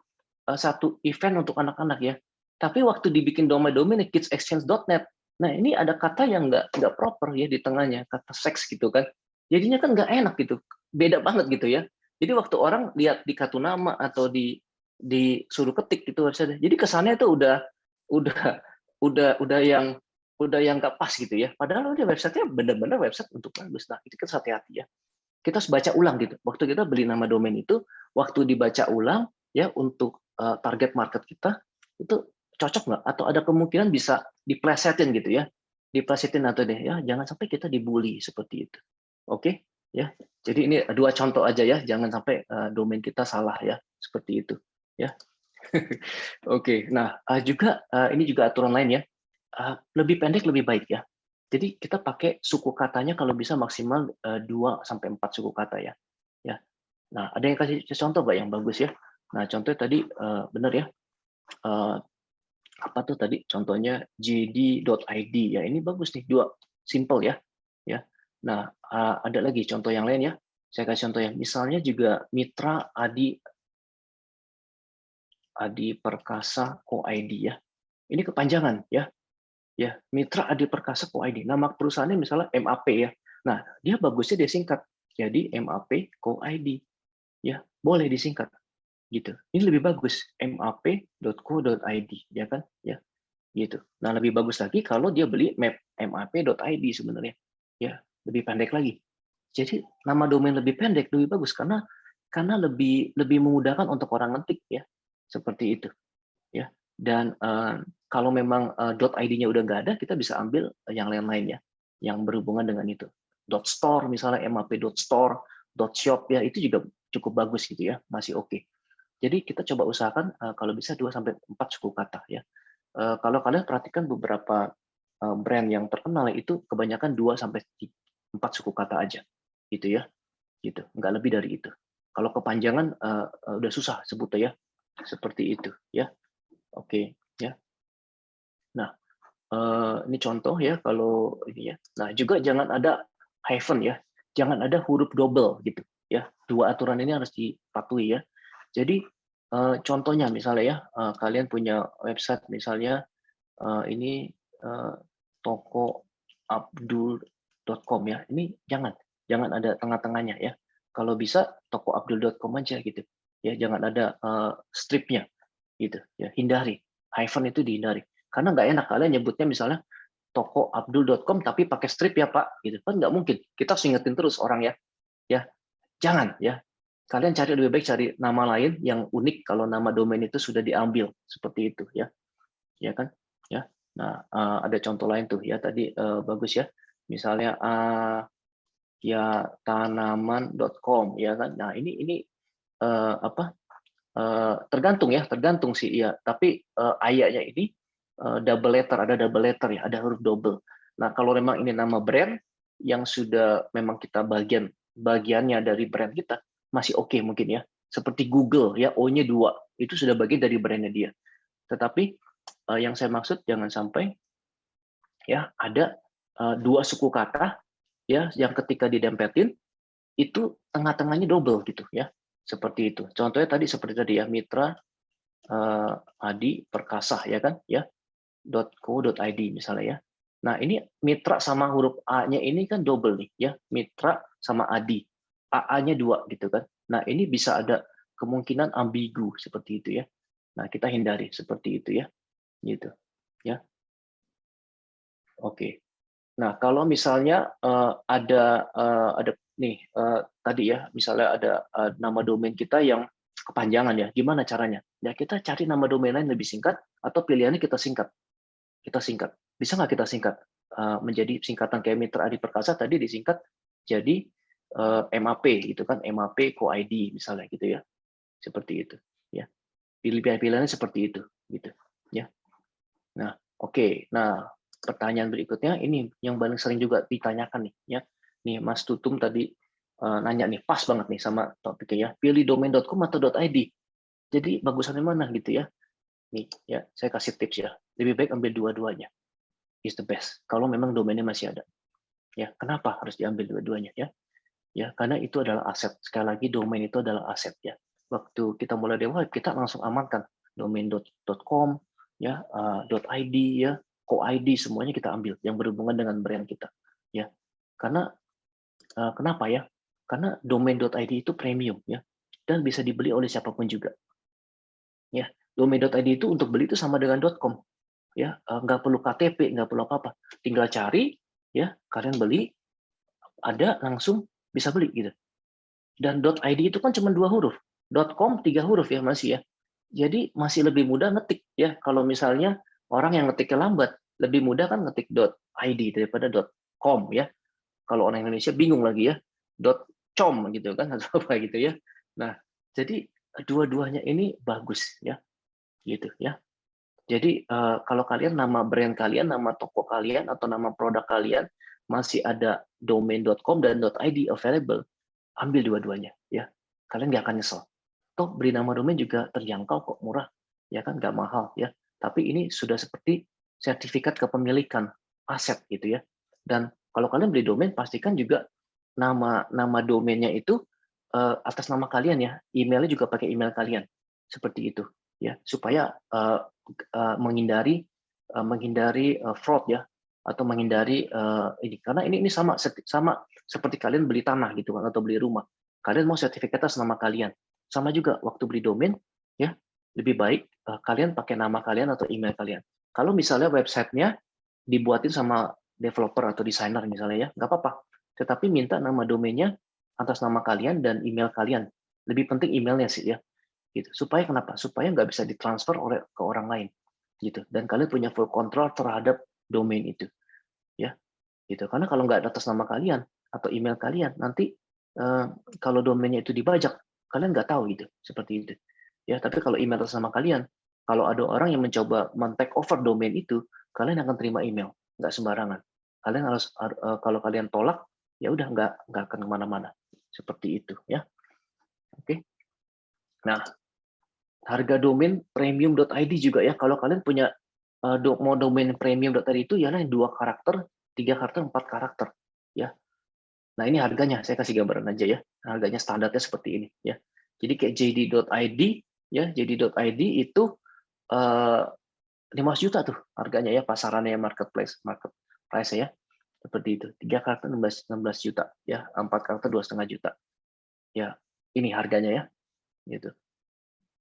event untuk anak-anak ya, tapi waktu dibikin domain kidsexchange.net, nah ini ada kata yang nggak proper ya di tengahnya, kata seks gitu kan, jadinya kan nggak enak gitu, beda banget gitu ya. Jadi waktu orang lihat di kartu nama atau disuruh ketik gitu website, jadi kesannya itu udah udah yang nggak pas gitu ya, padahal udah websitenya benar-benar website untuk bagus. Nah, itu kan hati-hati ya, kita harus baca ulang gitu. Waktu kita beli nama domain itu, waktu dibaca ulang ya untuk target market kita itu cocok nggak? Atau ada kemungkinan bisa diplesetin gitu ya, diplesetin atau deh ya, jangan sampai kita dibully seperti itu. Oke ya. Jadi ini dua contoh aja ya, jangan sampai domain kita salah ya, seperti itu ya. Oke, nah ini juga aturan lain ya, lebih pendek lebih baik ya. Jadi kita pakai suku katanya kalau bisa maksimal 2 sampai 4 suku kata ya. Ya. Nah, ada yang kasih contoh Mbak yang bagus ya. Nah, contohnya tadi benar ya. Apa tuh tadi contohnya jd.id ya. Ini bagus nih, 2 simple ya. Ya. Nah, ada lagi contoh yang lain ya. Saya kasih contoh yang misalnya juga Mitra Adi Perkasa Co.id ya. Ini kepanjangan ya. Ya, Mitra Adi Perkasa Co.id. Nama perusahaannya misalnya MAP ya. Nah, dia bagusnya dia singkat. Jadi MAP Co.id. Ya, boleh disingkat gitu. Ini lebih bagus map.co.id ya kan? Ya, gitu. Nah, lebih bagus lagi kalau dia beli map.id sebenarnya. Ya, lebih pendek lagi. Jadi nama domain lebih pendek lebih bagus karena lebih memudahkan untuk orang ngetik ya. Seperti itu ya. Dan kalau memang .id-nya udah nggak ada, kita bisa ambil yang lain-lain ya, yang berhubungan dengan itu. .store misalnya, map.store, .shop ya, itu juga cukup bagus gitu ya, masih oke. Jadi kita coba usahakan kalau bisa 2 sampai 4 suku kata ya. Kalau kalian perhatikan beberapa brand yang terkenal itu kebanyakan 2 sampai 4 suku kata aja, gitu ya, gitu. Nggak lebih dari itu. Kalau kepanjangan udah susah sebutnya ya, seperti itu ya. Oke ya. Nah, ini contoh ya kalau ini ya. Nah, juga jangan ada hyphen ya. Jangan ada huruf double gitu ya. 2 aturan ini harus dipatuhi ya. Jadi contohnya misalnya ya, kalian punya website misalnya ini tokoabdul.com ya. Ini jangan ada tengah-tengahnya ya. Kalau bisa tokoabdul.com aja gitu. Ya, jangan ada stripnya gitu ya. Hindari. Hyphen itu dihindari. Karena nggak enak kalian nyebutnya misalnya tokoabdul.com tapi pakai strip ya Pak, gitu kan nggak mungkin. Kita harus ingetin terus orang ya, jangan ya. Kalian lebih baik cari nama lain yang unik kalau nama domain itu sudah diambil seperti itu ya, ya kan? Ya. Nah, ada contoh lain tuh ya tadi bagus ya. Misalnya ya tanaman.com ya kan. Nah ini apa? Tergantung sih ya. Tapi ayahnya ini double letter, ada double letter ya, ada huruf double. Nah, kalau memang ini nama brand, yang sudah memang kita bagiannya dari brand kita masih oke mungkin ya. Seperti Google ya, O-nya 2, itu sudah bagian dari brandnya dia. Tetapi yang saya maksud jangan sampai ya ada dua suku kata ya yang ketika didempetin itu tengah-tengahnya double gitu ya. Seperti itu. Contohnya tadi seperti tadi ya, Mitra Adi Perkasa ya kan ya, .co.id misalnya ya. Nah, ini Mitra sama huruf A-nya ini kan double nih ya, Mitra sama Adi. AA-nya 2 gitu kan. Nah, ini bisa ada kemungkinan ambigu seperti itu ya. Nah, kita hindari seperti itu ya. Gitu. Ya. Oke. Nah, kalau misalnya ada nih tadi ya, misalnya ada nama domain kita yang kepanjangan ya, gimana caranya? Ya kita cari nama domain lain lebih singkat atau pilihannya kita singkat. Kita singkat. Bisa nggak kita singkat menjadi singkatan kayak Mitra Adi Perkasa tadi disingkat jadi MAP gitu kan, MAP Co-ID misalnya gitu ya. Seperti itu ya. Pilihan-pilihannya seperti itu gitu ya. Nah, oke. Nah, pertanyaan berikutnya ini yang paling sering juga ditanyakan nih ya. Nih Mas Tutum tadi nanya nih, pas banget nih sama topiknya ya. Pilih domain.com atau .id. Jadi bagusannya mana gitu ya. Nih ya, saya kasih tips ya. Lebih baik ambil dua-duanya. Is the best. Kalau memang domainnya masih ada. Ya, kenapa harus diambil dua-duanya ya? Ya, karena itu adalah aset. Sekali lagi domain itu adalah aset ya. Waktu kita mulai DeWa, kita langsung amankan domain.com ya, .id ya, co-id semuanya kita ambil yang berhubungan dengan brand kita ya. Karena kenapa ya? Karena domain.id itu premium ya dan bisa dibeli oleh siapapun juga. Ya, domain.id itu untuk beli itu sama dengan .com ya, nggak perlu KTP, nggak perlu apa-apa. Tinggal cari ya, kalian beli ada langsung bisa beli gitu. Dan .id itu kan cuma 2 huruf, .com 3 huruf ya masih ya. Jadi masih lebih mudah ngetik ya. Kalau misalnya orang yang ngetiknya lambat, lebih mudah kan ngetik .id daripada .com ya. Kalau orang Indonesia bingung lagi ya, .com gitu kan atau apa gitu ya. Nah, jadi dua-duanya ini bagus ya, gitu ya. Jadi kalau kalian nama brand kalian, nama toko kalian atau nama produk kalian masih ada domain.com dan .id available, ambil dua-duanya ya. Kalian nggak akan nyesel. Toh beli nama domain juga terjangkau kok, murah. Ya kan, nggak mahal ya. Tapi ini sudah seperti sertifikat kepemilikan aset gitu ya. Dan kalau kalian beli domain, pastikan juga nama domainnya itu atas nama kalian ya. Emailnya juga pakai email kalian. Seperti itu ya, supaya menghindari fraud ya, atau menghindari ini, karena ini sama seperti kalian beli tanah gitu kan atau beli rumah, kalian mau sertifikat atas nama kalian, sama juga waktu beli domain ya, lebih baik kalian pakai nama kalian atau email kalian. Kalau misalnya websitenya dibuatin sama developer atau desainer misalnya ya, nggak apa-apa, tetapi minta nama domainnya atas nama kalian dan email kalian, lebih penting emailnya sih ya, gitu. Supaya kenapa? Supaya nggak bisa ditransfer ke orang lain gitu, dan kalian punya full control terhadap domain itu ya, gitu. Karena kalau nggak atas nama kalian atau email kalian, nanti kalau domainnya itu dibajak, kalian nggak tahu gitu, seperti itu ya. Tapi kalau email atas nama kalian, kalau ada orang yang mencoba men-take over domain itu, kalian akan terima email, nggak sembarangan. Kalian harus kalau kalian tolak, ya udah nggak akan kemana-mana, seperti itu ya. Oke. Nah, harga domain premium.id juga ya. Kalau kalian punya mau domain premium.id itu ya 2 karakter, 3 karakter, 4 karakter ya. Nah, ini harganya saya kasih gambaran aja ya. Harganya standarnya seperti ini ya. Jadi kayak jd.id ya, jd.id itu 15 juta tuh harganya ya, pasarannya marketplace ya. Seperti itu. 3 karakter 16 juta ya, 4 karakter 2,5 juta. Ya, ini harganya ya. Gitu.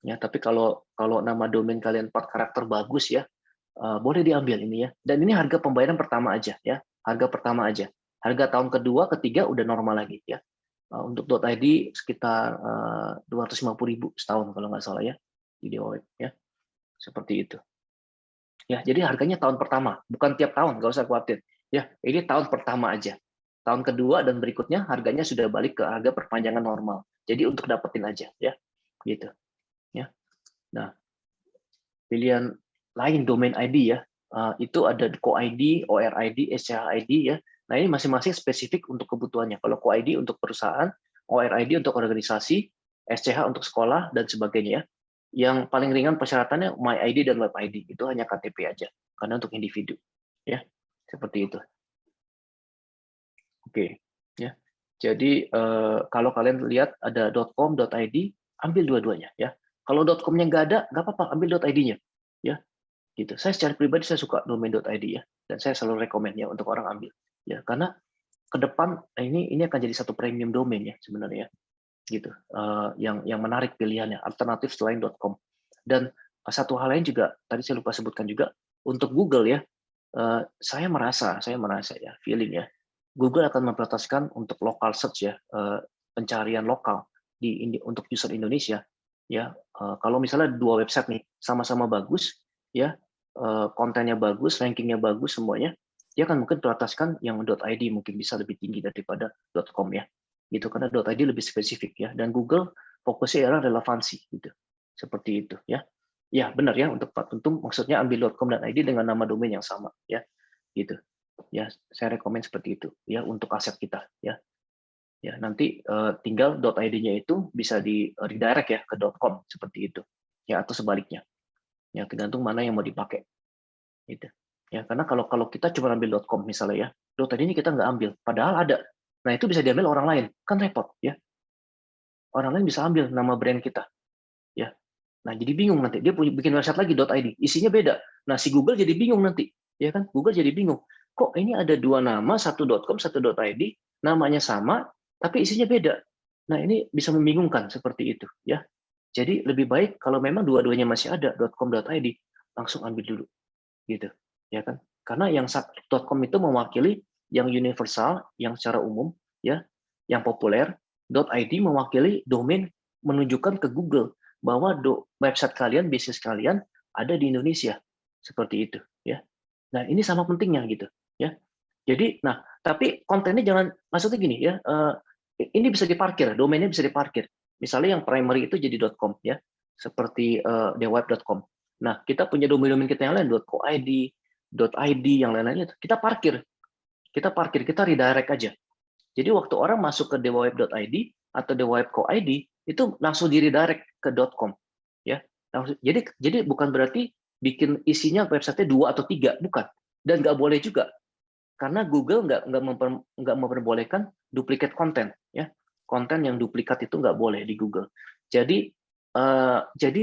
Ya, tapi kalau nama domain kalian 4 karakter bagus ya, boleh diambil ini ya. Dan ini harga pembayaran pertama aja ya, harga pertama aja. Harga tahun kedua, ketiga udah normal lagi ya. Untuk .id sekitar 250.000 setahun kalau nggak salah ya di DeWa Web ya, seperti itu. Ya, jadi harganya tahun pertama, bukan tiap tahun, nggak usah khawatir. Ya, ini tahun pertama aja. Tahun kedua dan berikutnya harganya sudah balik ke harga perpanjangan normal. Jadi untuk dapetin aja ya, gitu. Ya. Nah, pilihan lain domain ID ya, itu ada co-ID, ORID, SCHID ya. Nah, ini masing-masing spesifik untuk kebutuhannya. Kalau Co-ID untuk perusahaan, ORID untuk organisasi, SCH untuk sekolah, dan sebagainya. Yang paling ringan persyaratannya MyID dan WebID. Itu hanya KTP aja. Karena untuk individu. Ya, seperti itu. Oke. Ya. Jadi, kalau kalian lihat ada .com, .id, ambil dua-duanya. Ya. Kalau .com-nya nggak ada, nggak apa-apa, ambil .id-nya. Ya, gitu. Saya secara pribadi saya suka domain.id ya, dan saya selalu rekomend ya untuk orang ambil. Ya, karena ke depan ini akan jadi satu premium domain ya sebenarnya gitu, yang menarik pilihannya, alternatif selain .com. Dan satu hal lain juga tadi saya lupa sebutkan juga untuk Google ya, saya merasa ya feeling ya, Google akan memprioritaskan untuk local search ya, pencarian lokal untuk user Indonesia ya. Kalau misalnya dua website nih sama-sama bagus ya, kontennya bagus, rankingnya bagus semuanya, dia akan mungkin prioritaskan yang .id mungkin bisa lebih tinggi daripada .com ya, gitu, karena .id lebih spesifik ya, dan Google fokusnya adalah relevansi gitu, seperti itu ya. Ya benar ya, untuk Pak Tuntung maksudnya ambil .com dan .id dengan nama domain yang sama ya, gitu. Ya, saya rekomend seperti itu ya untuk aset kita ya. Ya, nanti tinggal .id-nya itu bisa di redirect ya ke .com seperti itu. Ya, atau sebaliknya. Ya, tergantung mana yang mau dipakai. Gitu. Ya, karena kalau kita cuma ambil .com misalnya ya, .id-nya kita nggak ambil, padahal ada. Nah, itu bisa diambil orang lain, kan repot ya. Orang lain bisa ambil nama brand kita. Ya. Nah, jadi bingung nanti. Dia bikin website lagi .id, isinya beda. Nah, si Google jadi bingung nanti. Ya kan? Google jadi bingung. Kok ini ada dua nama, satu .com, satu .id, namanya sama, tapi isinya beda. Nah, ini bisa membingungkan seperti itu, ya. Jadi lebih baik kalau memang dua-duanya masih ada .com, .id, langsung ambil dulu, gitu, ya kan? Karena yang .com itu mewakili yang universal, yang secara umum, ya, yang populer. .id mewakili domain menunjukkan ke Google bahwa website kalian, bisnis kalian ada di Indonesia, seperti itu, ya. Nah, ini sama pentingnya gitu, ya. Jadi, nah, tapi kontennya jangan, maksudnya gini ya, ini bisa diparkir, domainnya bisa diparkir. Misalnya yang primary itu jadi .com ya, seperti deweb.com. Nah, kita punya domain-domain kita yang lain .co.id, .id, yang lain-lainnya kita parkir, kita redirect aja. Jadi waktu orang masuk ke dewaweb.id atau dewaweb.co.id itu langsung di redirect ke .com ya. Jadi bukan berarti bikin isinya website-nya 2 atau 3, bukan. Dan nggak boleh juga karena Google nggak memperbolehkan duplikat konten ya. Konten yang duplikat itu nggak boleh di Google. Jadi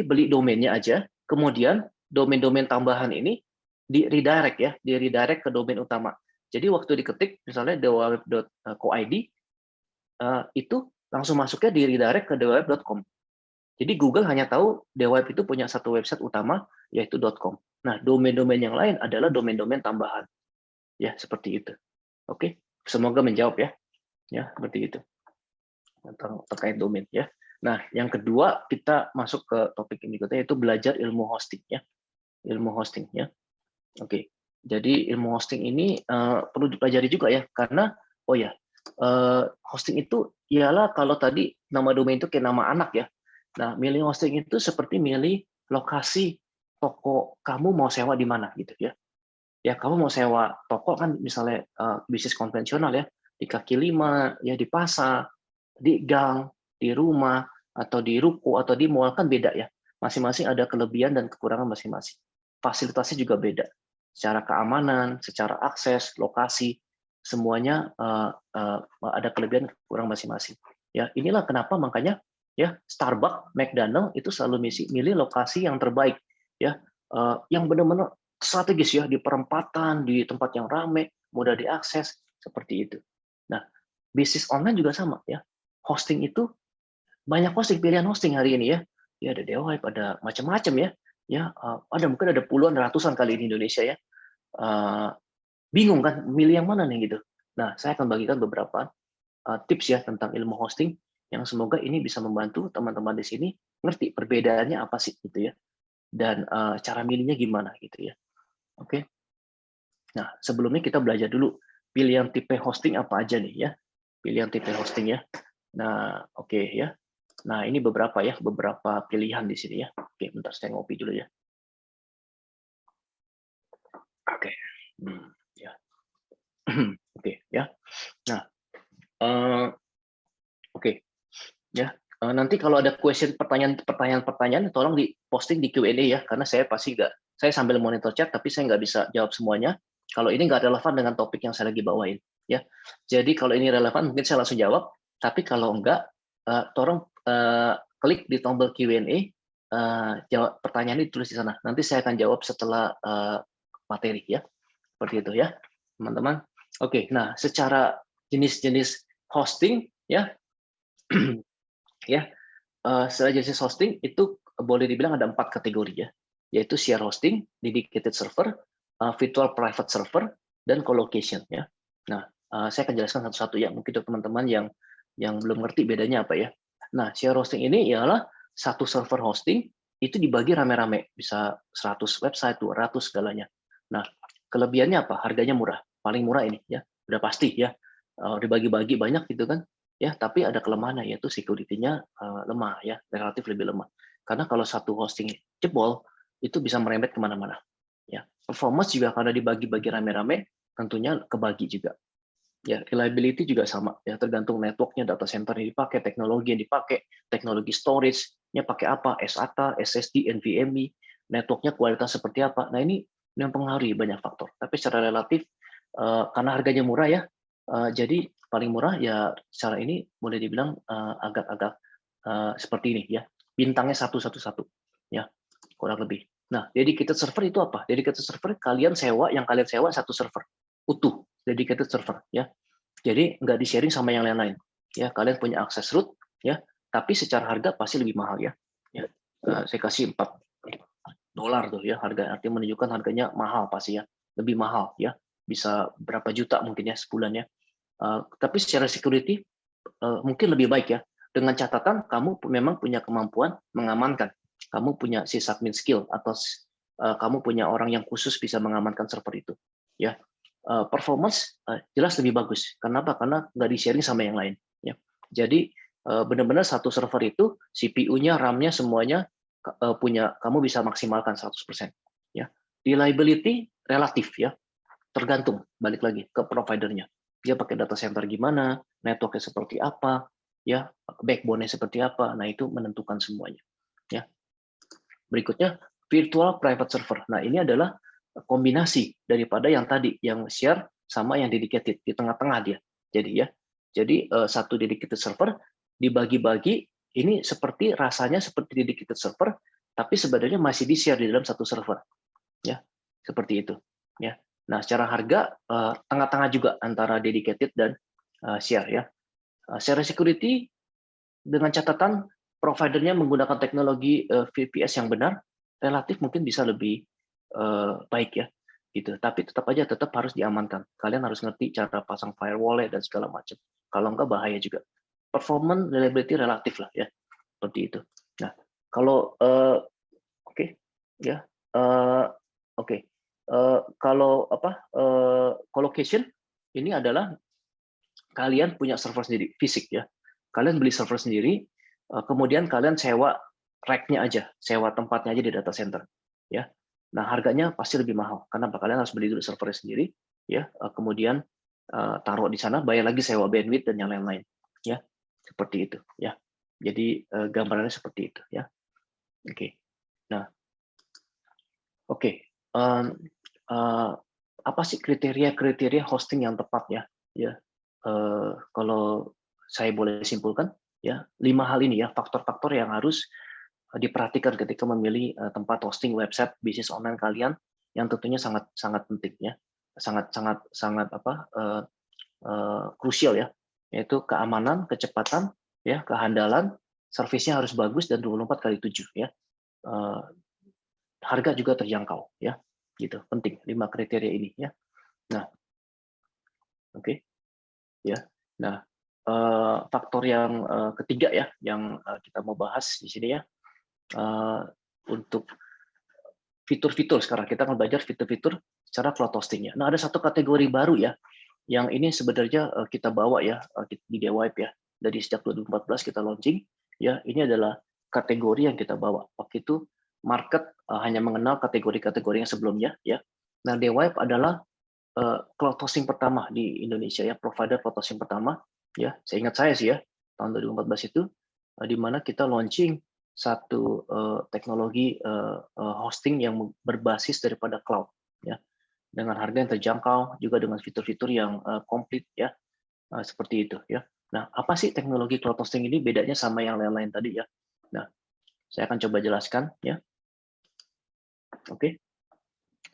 beli domainnya aja, kemudian domain-domain tambahan ini di redirect ya, di redirect ke domain utama. Jadi waktu diketik misalnya dewaweb.co.id itu langsung masuknya di redirect ke dewaweb.com. Jadi Google hanya tahu dewaweb itu punya satu website utama yaitu .com. Nah, domain-domain yang lain adalah domain-domain tambahan. Ya, seperti itu. Oke, semoga menjawab ya. Ya, seperti itu. Terkait domain ya. Nah, yang kedua kita masuk ke topik yang berikutnya yaitu belajar ilmu hosting ya. Ilmu hosting ya. Oke. Jadi ilmu hosting ini perlu dipelajari juga ya, karena hosting itu ialah kalau tadi nama domain itu kayak nama anak ya. Nah, milih hosting itu seperti milih lokasi toko kamu mau sewa di mana gitu ya. Ya, kamu mau sewa toko kan misalnya bisnis konvensional ya, di kaki lima, ya di pasar, di gang, di rumah, atau di ruko, atau di mall kan beda ya. Masing-masing ada kelebihan dan kekurangan masing-masing. Fasilitasnya juga beda. Secara keamanan, secara akses, lokasi, semuanya ada kelebihan dan kekurangan masing-masing. Ya, inilah kenapa makanya ya Starbucks, McDonald itu selalu milih lokasi yang terbaik ya, yang benar-benar strategis ya, di perempatan, di tempat yang ramai, mudah diakses, seperti itu. Nah, bisnis online juga sama ya. Hosting itu banyak hosting, pilihan hosting hari ini ya. Ya ada Dewaweb, ada macam-macam ya. Ya, mungkin ada puluhan, ratusan kali di Indonesia ya. Bingung kan, milih yang mana nih gitu. Nah, saya akan bagikan beberapa tips ya tentang ilmu hosting yang semoga ini bisa membantu teman-teman di sini ngerti perbedaannya apa sih gitu ya. Dan cara milihnya gimana gitu ya. Oke. Nah, sebelumnya kita belajar dulu pilihan tipe hosting apa aja nih ya. Pilihan tipe hosting ya. Nah, oke ya. Nah, ini beberapa pilihan di sini ya. Oke, bentar saya ngopi dulu ya. Oke. Ya. Oke, ya. Nah, oke, ya. Nanti kalau ada pertanyaan, tolong di-posting di Q&A ya, karena saya pasti saya sambil monitor chat, tapi saya nggak bisa jawab semuanya. Kalau ini nggak relevan dengan topik yang saya lagi bawain, ya. Jadi kalau ini relevan, mungkin saya langsung jawab. Tapi kalau enggak, tolong klik di tombol Q&A, jawab pertanyaan ditulis di sana. Nanti saya akan jawab setelah materi, ya. Seperti itu ya, teman-teman. Oke, nah secara jenis-jenis hosting, ya, ya, secara jenis hosting itu boleh dibilang ada 4 kategori ya, yaitu share hosting, dedicated server, virtual private server, dan colocation ya. Nah, saya akan jelaskan satu-satu ya, mungkin untuk teman-teman yang belum ngerti bedanya apa ya. Nah, share hosting ini ialah satu server hosting itu dibagi rame-rame, bisa 100 website, 200 segalanya. Nah, kelebihannya apa? Harganya murah, paling murah ini ya, udah pasti ya. Dibagi-bagi banyak gitu kan, ya, tapi ada kelemahannya yaitu security-nya lemah ya, relatif lebih lemah. Karena kalau satu hosting jebol itu bisa merembet kemana-mana. Ya, performance juga karena dibagi-bagi rame-rame tentunya kebagi juga. Ya, reliability juga sama ya, tergantung networknya, data center yang dipakai, teknologi yang dipakai, teknologi storage-nya pakai apa, SATA, SSD, NVMe, networknya kualitas seperti apa. Nah ini mempengaruhi banyak faktor. Tapi secara relatif karena harganya murah ya, jadi paling murah ya secara ini boleh dibilang agak-agak seperti ini ya, bintangnya 111 ya, kurang lebih. Nah, dedicated server itu apa? Dedicated server kalian sewa, yang kalian sewa satu server utuh, dedicated server ya. Jadi nggak di-sharing sama yang lain-lain. Ya, kalian punya akses root ya, tapi secara harga pasti lebih mahal ya. Ya, saya kasih $4 tuh ya harga, artinya menunjukkan harganya mahal pasti ya, lebih mahal ya, bisa berapa juta mungkin ya sebulannya. Tapi secara security mungkin lebih baik ya, dengan catatan kamu memang punya kemampuan mengamankan, kamu punya sysadmin skill atau kamu punya orang yang khusus bisa mengamankan server itu ya. Performance jelas lebih bagus. Kenapa? Karena nggak di-sharing sama yang lain ya. Jadi benar-benar satu server itu CPU-nya, RAM-nya semuanya punya, kamu bisa maksimalkan 100% ya. Reliability relatif ya, tergantung balik lagi ke providernya. Dia pakai data center gimana, networknya seperti apa, ya, backbone-nya seperti apa. Nah, itu menentukan semuanya. Ya. Berikutnya virtual private server. Nah, ini adalah kombinasi daripada yang tadi, yang share sama yang dedicated, di tengah-tengah dia. Jadi ya. Jadi satu dedicated server dibagi-bagi, ini seperti rasanya seperti dedicated server, tapi sebenarnya masih di-share di dalam satu server. Ya. Seperti itu, ya. Nah, secara harga tengah-tengah juga antara dedicated dan share ya. Secara security dengan catatan providernya menggunakan teknologi VPS yang benar, relatif mungkin bisa lebih baik ya, gitu. Tapi tetap harus diamankan. Kalian harus ngerti cara pasang firewall dan segala macam. Kalau enggak bahaya juga. Performance reliability relatif lah ya, seperti itu. Nah, kalau oke, ya, oke. Kalau apa colocation ini adalah kalian punya server sendiri fisik ya. Kalian beli server sendiri, kemudian kalian sewa rack-nya aja, sewa tempatnya aja di data center ya. Nah, harganya pasti lebih mahal karena kalian harus beli dulu servernya sendiri ya, kemudian taruh di sana, bayar lagi sewa bandwidth dan yang lain-lain ya. Seperti itu ya. Jadi gambarannya seperti itu ya. Oke. Nah, oke. Apa sih kriteria hosting yang tepat ya? Ya, kalau saya boleh simpulkan, ya 5 hal ini ya, faktor-faktor yang harus diperhatikan ketika memilih tempat hosting website bisnis online kalian, yang tentunya sangat sangat penting ya, sangat sangat sangat krusial ya, yaitu keamanan, kecepatan, ya, kehandalan, servisnya harus bagus dan 24x7 ya. Harga juga terjangkau ya, gitu, penting 5 kriteria ini ya. Nah, oke. Ya. Nah, faktor yang ketiga ya, yang kita mau bahas di sini ya, untuk fitur-fitur, sekarang kita akan belajar fitur-fitur secara cloud hosting-nya. Nah, ada satu kategori baru ya, yang ini sebenarnya kita bawa ya di DeWipe ya, dari sejak 2014 kita launching ya. Ini adalah kategori yang kita bawa. Waktu itu market hanya mengenal kategori-kategori yang sebelumnya ya. Nah, DeWipe adalah cloud hosting pertama di Indonesia ya, provider cloud hosting pertama ya. Seingat saya sih ya, tahun 2014 itu di mana kita launching satu teknologi hosting yang berbasis daripada cloud ya, dengan harga yang terjangkau juga dengan fitur-fitur yang komplit ya, seperti itu ya. Nah, apa sih teknologi cloud hosting ini bedanya sama yang lain-lain tadi ya? Nah, saya akan coba jelaskan ya. Oke.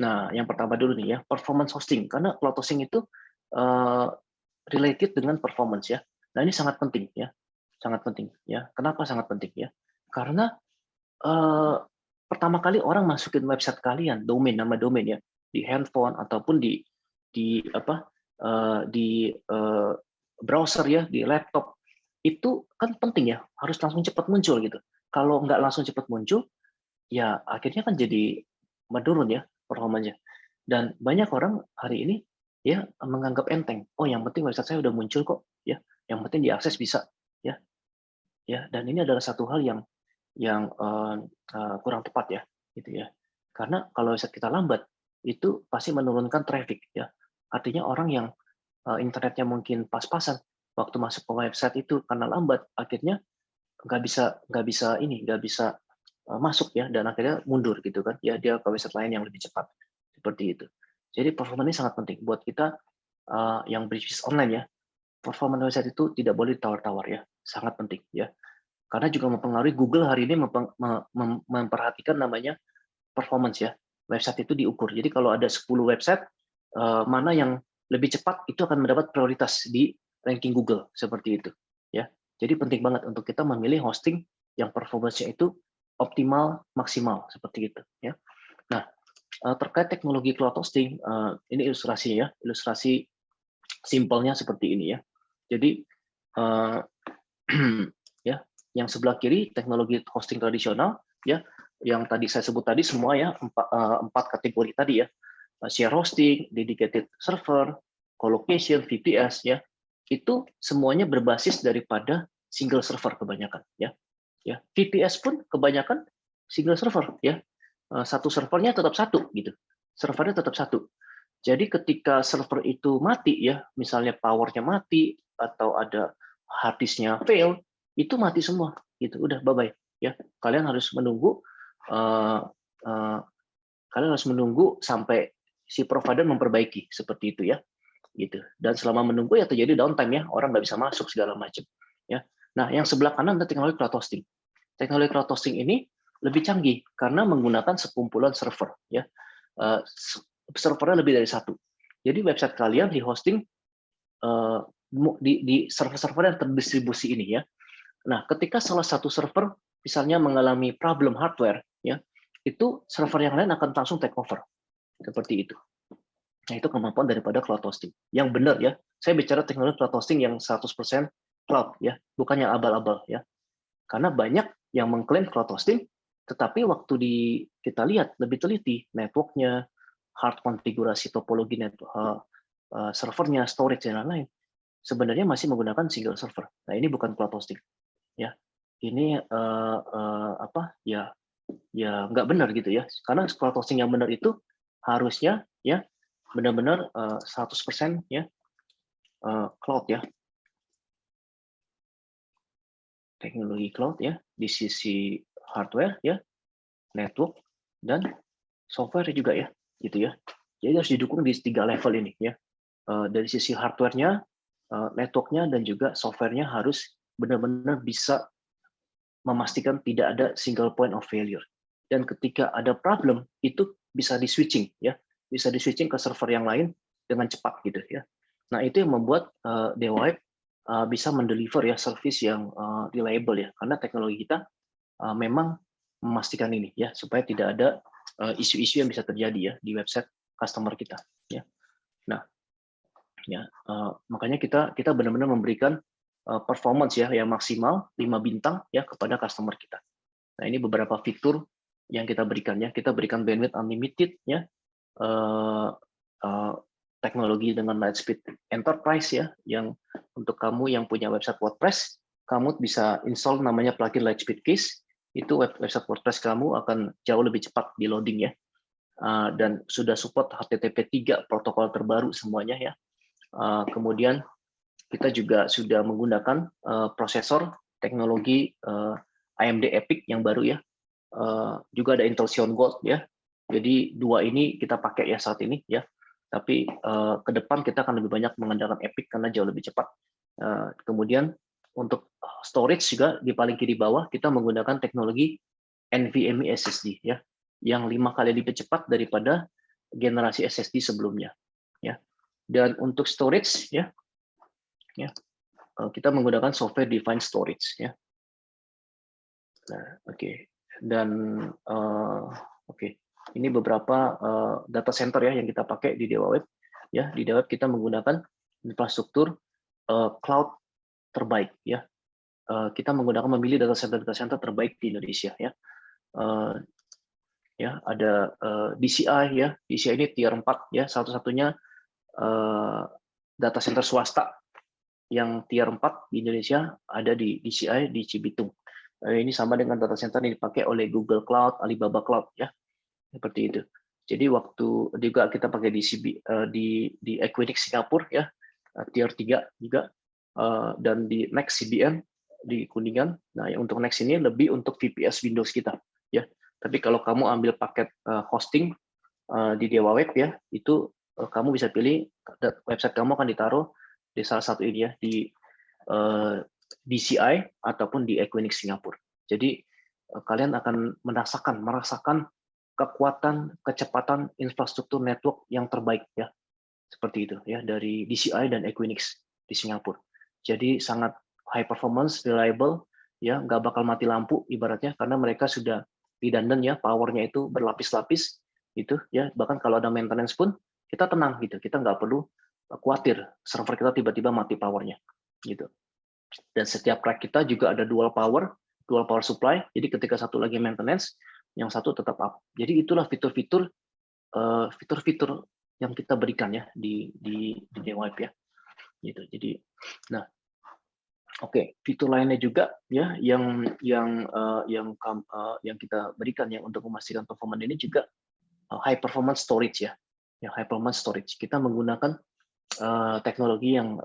Nah, yang pertama dulu nih ya, performance hosting. Karena cloud hosting itu related dengan performance ya. Nah, ini sangat penting ya. Sangat penting ya. Kenapa sangat penting ya? Karena pertama kali orang masukin website kalian, domain, nama domain ya, di handphone ataupun di apa di browser ya, di laptop, itu kan penting ya, harus langsung cepat muncul gitu. Kalau nggak langsung cepat muncul, ya akhirnya kan jadi menurun ya performanya. Dan banyak orang hari ini ya menganggap enteng. Oh, yang penting website saya udah muncul kok, ya. Yang penting diakses bisa, ya. Ya, dan ini adalah satu hal yang kurang tepat ya, gitu ya. Karena kalau website kita lambat, itu pasti menurunkan traffic ya. Artinya orang yang internetnya mungkin pas-pasan waktu masuk ke website itu karena lambat, akhirnya nggak bisa masuk ya, dan akhirnya mundur gitu kan ya, dia ke website lain yang lebih cepat seperti itu. Jadi performa ini sangat penting buat kita yang berbisnis online ya. Performa website itu tidak boleh tawar-tawar ya, sangat penting ya, karena juga mempengaruhi. Google hari ini memperhatikan namanya performance ya, website itu diukur. Jadi kalau ada 10 website mana yang lebih cepat itu akan mendapat prioritas di ranking Google seperti itu ya. Jadi penting banget untuk kita memilih hosting yang performance-nya itu optimal, maksimal seperti itu ya. Nah, terkait teknologi cloud hosting, ini ilustrasi ya, ilustrasi simpelnya seperti ini ya. Jadi ya, yang sebelah kiri teknologi hosting tradisional ya, yang tadi saya sebut tadi semua ya, empat kategori tadi ya, share hosting, dedicated server, colocation, VPS ya, itu semuanya berbasis daripada single server kebanyakan ya. Ya, VPS pun kebanyakan single server ya. Satu servernya tetap satu gitu. Servernya tetap satu. Jadi ketika server itu mati ya, misalnya powernya mati atau ada hard disknya fail, itu mati semua gitu. Udah bye-bye ya. Kalian harus menunggu sampai si provider memperbaiki seperti itu ya. Gitu. Dan selama menunggu ya terjadi downtime ya, orang nggak bisa masuk segala macam ya. Nah, yang sebelah kanan adalah teknologi cloud hosting. Teknologi cloud hosting ini lebih canggih karena menggunakan sekumpulan server ya. Servernya lebih dari satu. Jadi website kalian di hosting di server-server yang terdistribusi ini ya. Nah, ketika salah satu server misalnya mengalami problem hardware ya, itu server yang lain akan langsung take over. Seperti itu. Nah, itu kemampuan daripada cloud hosting. Yang benar ya. Saya bicara teknologi cloud hosting yang 100% cloud ya, bukan yang abal-abal ya. Karena banyak yang mengklaim cloud hosting, tetapi waktu kita lihat lebih teliti networknya, hard konfigurasi topologi network, servernya, storage dan lain-lain, sebenarnya masih menggunakan single server. Nah, ini bukan cloud hosting ya. Ini ya nggak benar gitu ya. Karena cloud hosting yang benar itu harusnya ya benar-benar 100% ya cloud ya. Teknologi cloud ya di sisi hardware ya, network dan software juga ya, gitu ya. Jadi harus didukung di 3 level ini ya. Dari sisi hardware-nya, network-nya dan juga software-nya harus benar-benar bisa memastikan tidak ada single point of failure. Dan ketika ada problem itu bisa di-switching ya, bisa di-switching ke server yang lain dengan cepat gitu ya. Nah, itu yang membuat DeWa bisa mendeliver ya service yang reliable ya, karena teknologi kita memang memastikan ini ya, supaya tidak ada isu-isu yang bisa terjadi ya di website customer kita ya. Nah, ya makanya kita benar-benar memberikan performance ya yang maksimal 5 bintang ya kepada customer kita. Nah, ini beberapa fitur yang kita berikan ya. Kita berikan bandwidth unlimited ya, teknologi dengan Lightspeed Enterprise ya, yang untuk kamu yang punya website WordPress, kamu bisa install namanya plugin Lightspeed Case. Itu website WordPress kamu akan jauh lebih cepat di loading ya. dan sudah support HTTP 3 protokol terbaru semuanya ya. Kemudian kita juga sudah menggunakan prosesor teknologi AMD EPYC yang baru ya. Juga ada Intel Xeon Gold ya. Jadi dua ini kita pakai ya saat ini ya. Tapi ke depan kita akan lebih banyak mengandalkan EPYC karena jauh lebih cepat. Kemudian untuk storage juga di paling kiri bawah kita menggunakan teknologi NVMe SSD ya, yang 5 kali lebih cepat daripada generasi SSD sebelumnya ya. Dan untuk storage ya, kita menggunakan software defined storage ya. Nah, oke. Dan ini beberapa data center ya yang kita pakai di DewaWeb ya. Di DewaWeb kita menggunakan infrastruktur cloud terbaik ya. Kita memilih data center terbaik di Indonesia ya. Ya ada DCI ya. DCI ini tier 4 ya, satu-satunya data center swasta yang tier 4 di Indonesia ada di DCI di Cibitung. Ini sama dengan data center yang dipakai oleh Google Cloud, Alibaba Cloud ya. Seperti itu. Jadi waktu juga kita pakai di Equinix Singapura ya, tier 3 juga, dan di Next CBN di Kuningan. Nah, untuk Next ini lebih untuk VPS Windows kita ya. Tapi kalau kamu ambil paket hosting di DewaWeb ya, itu kamu bisa pilih website kamu akan ditaruh di salah satu ini ya, di DCI ataupun di Equinix Singapura. Jadi kalian akan merasakan kekuatan, kecepatan infrastruktur network yang terbaik ya, seperti itu ya, dari DCI dan Equinix di Singapura. Jadi sangat high performance, reliable ya, nggak bakal mati lampu ibaratnya karena mereka sudah redundant ya, powernya itu berlapis-lapis gitu ya. Bahkan kalau ada maintenance pun kita tenang gitu, kita nggak perlu khawatir server kita tiba-tiba mati powernya gitu. Dan setiap rack kita juga ada dual power supply. Jadi ketika satu lagi maintenance, yang satu tetap up. Jadi itulah fitur-fitur yang kita berikan ya di DewaWeb ya. Gitu. Jadi, nah, fitur lainnya juga ya yang kita berikan ya untuk memastikan performance ini juga high performance storage ya. Yang high performance storage kita menggunakan teknologi yang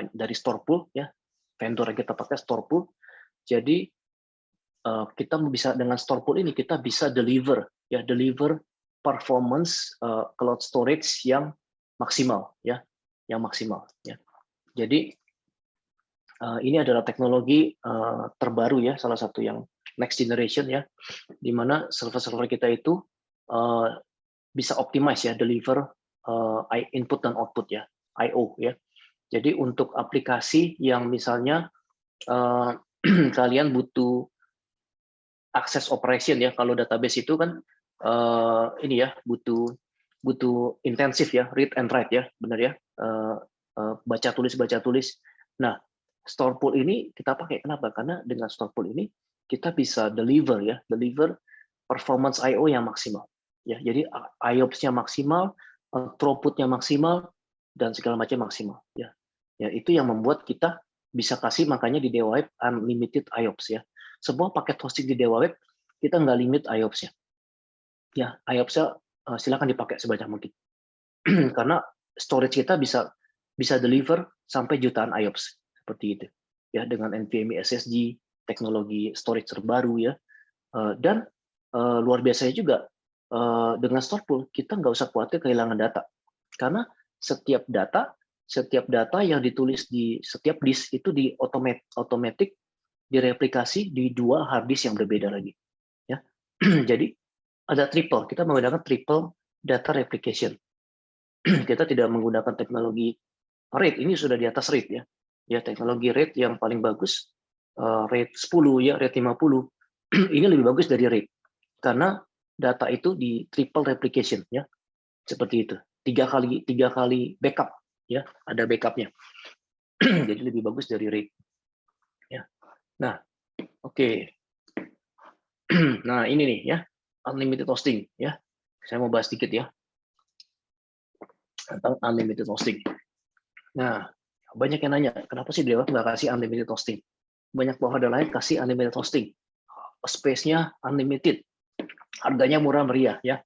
dari Storepool ya, vendor yang kita pakai Storepool. Jadi kita bisa dengan Storepool ini kita bisa deliver performance cloud storage yang maksimal ya, Jadi ini adalah teknologi terbaru ya, salah satu yang next generation ya, di mana server-server kita itu bisa optimize ya, deliver input dan output ya, I/O ya. Jadi untuk aplikasi yang misalnya kalian butuh akses operation ya, kalau database itu kan ini ya butuh intensif ya, read and write ya, benar ya, baca tulis. Nah, Storepool ini kita pakai kenapa? Karena dengan Storepool ini kita bisa deliver performance I/O yang maksimal ya. Jadi IOPS-nya maksimal, throughput-nya maksimal, dan segala macam maksimal ya. Ya itu yang membuat kita bisa kasih, makanya di DewaWeb unlimited IOPS ya. Sebuah paket hosting di DewaWeb kita nggak limit IOPS-nya. Ya, IOPS-nya silakan dipakai sebanyak mungkin. Karena storage kita bisa deliver sampai jutaan IOPS seperti itu. Ya, dengan NVMe SSD, teknologi storage terbaru ya. Dan luar biasanya juga dengan Storepool kita nggak usah khawatir kehilangan data. Karena setiap data yang ditulis di setiap disk itu otomatis direplikasi di 2 hard disk yang berbeda lagi ya. Jadi ada kita menggunakan triple data replication. Kita tidak menggunakan teknologi RAID, ini sudah di atas RAID ya. Ya, teknologi RAID yang paling bagus RAID 10 ya, RAID 50. Ini lebih bagus dari RAID karena data itu di triple replication ya. Seperti itu. 3 kali backup ya, ada backupnya. Jadi lebih bagus dari RAID. Ya. Nah, nah ini nih ya, unlimited hosting ya. Saya mau bahas sedikit ya tentang unlimited hosting. Nah, banyak yang nanya, kenapa sih DewaWeb nggak kasih unlimited hosting? Banyak provider lain kasih unlimited hosting, space-nya unlimited, harganya murah meriah ya.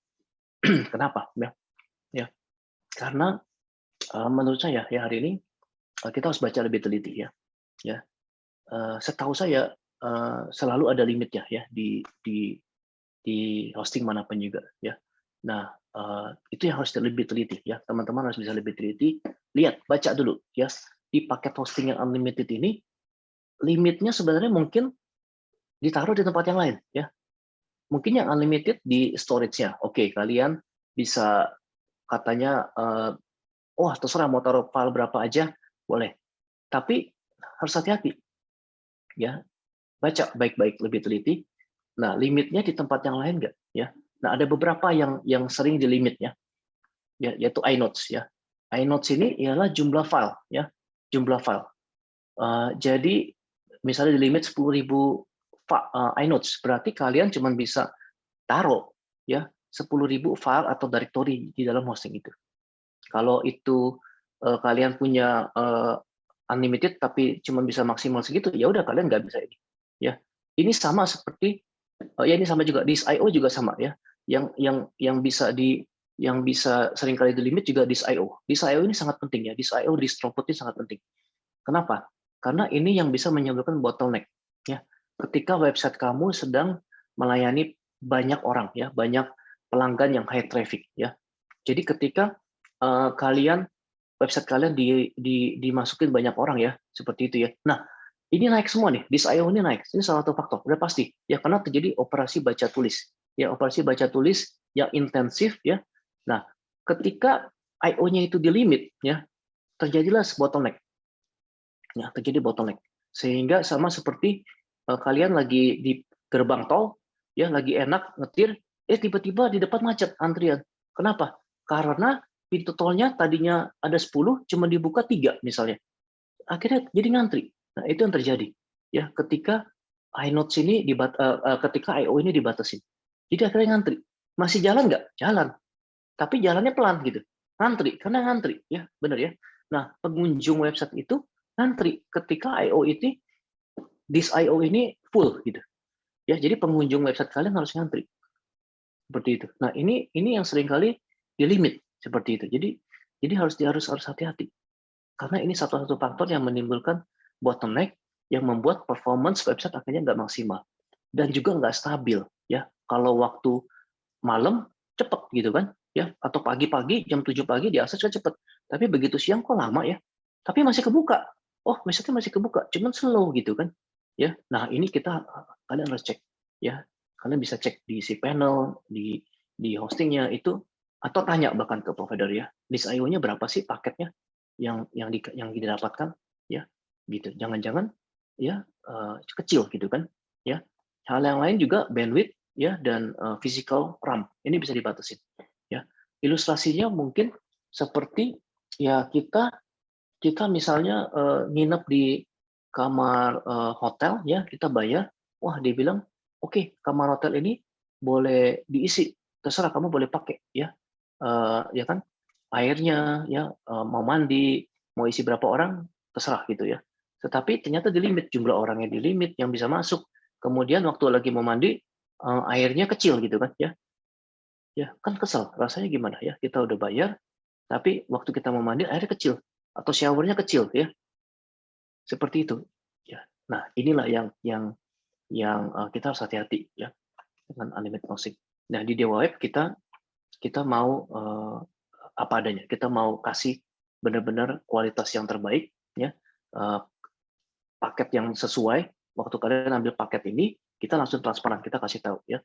Kenapa? Ya, karena menurut saya ya hari ini kita harus baca lebih teliti ya. Ya, setahu saya selalu ada limitnya ya di hosting manapun juga ya. Nah, itu yang harus lebih teliti ya. Teman-teman harus bisa lebih teliti. Lihat, baca dulu ya. Di paket hosting yang unlimited ini, limitnya sebenarnya mungkin ditaruh di tempat yang lain ya. Mungkin yang unlimited di storage-nya. Oke, kalian bisa katanya, oh terserah mau taruh file berapa aja, boleh. Tapi harus hati-hati ya. Baca baik-baik, lebih teliti. Nah, limitnya di tempat yang lain nggak ya. Nah, ada beberapa yang sering di limit ya, yaitu iNotes ya. iNotes ini ialah jumlah file ya, jumlah file. Jadi misalnya di limit 10.000 iNotes, berarti kalian cuma bisa taruh ya 10.000 file atau directory di dalam hosting itu. Kalau itu kalian punya unlimited tapi cuma bisa maksimal segitu, ya udah kalian nggak bisa ini. Ya, ini sama seperti ya ini sama juga disk I/O juga sama ya. Yang bisa seringkali di limit juga disk I/O. Disk I/O ini sangat penting ya. Disk I/O, disk throughput ini sangat penting. Kenapa? Karena ini yang bisa menyebabkan bottleneck ya. Ketika website kamu sedang melayani banyak orang ya, banyak pelanggan yang high traffic ya. Jadi ketika website kalian dimasukin banyak orang ya, seperti itu ya. Nah, ini naik semua nih, disk I/O ini naik. Ini salah satu faktor, udah pasti ya, karena terjadi operasi baca tulis ya, operasi baca tulis yang intensif ya. Nah, ketika I/O-nya itu di limit ya, terjadilah bottleneck ya, terjadi bottleneck, sehingga sama seperti kalian lagi di gerbang tol ya, lagi enak ngetir, tiba-tiba di depan macet antrian. Kenapa? Karena pintu tolnya tadinya ada 10, cuma dibuka 3 misalnya, akhirnya jadi ngantri. Nah, itu yang terjadi ya ketika iNotes ini ketika I/O ini dibatasin. Jadi akhirnya ngantri. Masih jalan nggak? Jalan. Tapi jalannya pelan gitu. Ngantri, karena ngantri ya, benar ya. Nah, pengunjung website itu ngantri ketika I/O itu disk I/O ini full gitu. Ya, jadi pengunjung website kalian harus ngantri. Seperti itu. Nah, ini yang seringkali di limit seperti itu. Jadi harus hati-hati. Karena ini satu-satu faktor yang menimbulkan bottleneck yang membuat performance website akhirnya nggak maksimal dan juga nggak stabil ya. Kalau waktu malam cepet gitu kan ya, atau pagi-pagi jam 7 pagi di akses kan cepet. Tapi begitu siang kok lama ya. Tapi masih kebuka. Oh, website masih kebuka, cuman slow gitu kan. Ya. Nah, ini kalian harus cek ya. Kalian bisa cek di cPanel, di hostingnya itu, atau tanya bahkan ke provider ya. Disk I/O-nya berapa sih paketnya yang didapatkan ya, gitu. Jangan-jangan ya kecil gitu kan ya. Hal yang lain juga bandwidth ya, dan physical RAM ini bisa dibatasi ya. Ilustrasinya mungkin seperti ya, kita misalnya nginep di kamar hotel ya, kita bayar, wah dia bilang oke, kamar hotel ini boleh diisi, terserah kamu boleh pakai ya, ya kan, airnya ya, mau mandi, mau isi berapa orang terserah gitu ya. Tetapi ternyata di limit, jumlah orangnya di limit yang bisa masuk. Kemudian waktu lagi mau mandi, airnya kecil gitu kan ya. Ya kan kesel, rasanya gimana ya, kita udah bayar, tapi waktu kita mau mandi airnya kecil, atau showernya kecil ya, seperti itu. Ya. Nah, inilah yang kita harus hati-hati ya dengan unlimited musik. Nah, di Dewa Web kita mau apa adanya, kita mau kasih benar-benar kualitas yang terbaik ya, paket yang sesuai. Waktu kalian ambil paket ini, kita langsung transparan, kita kasih tahu ya,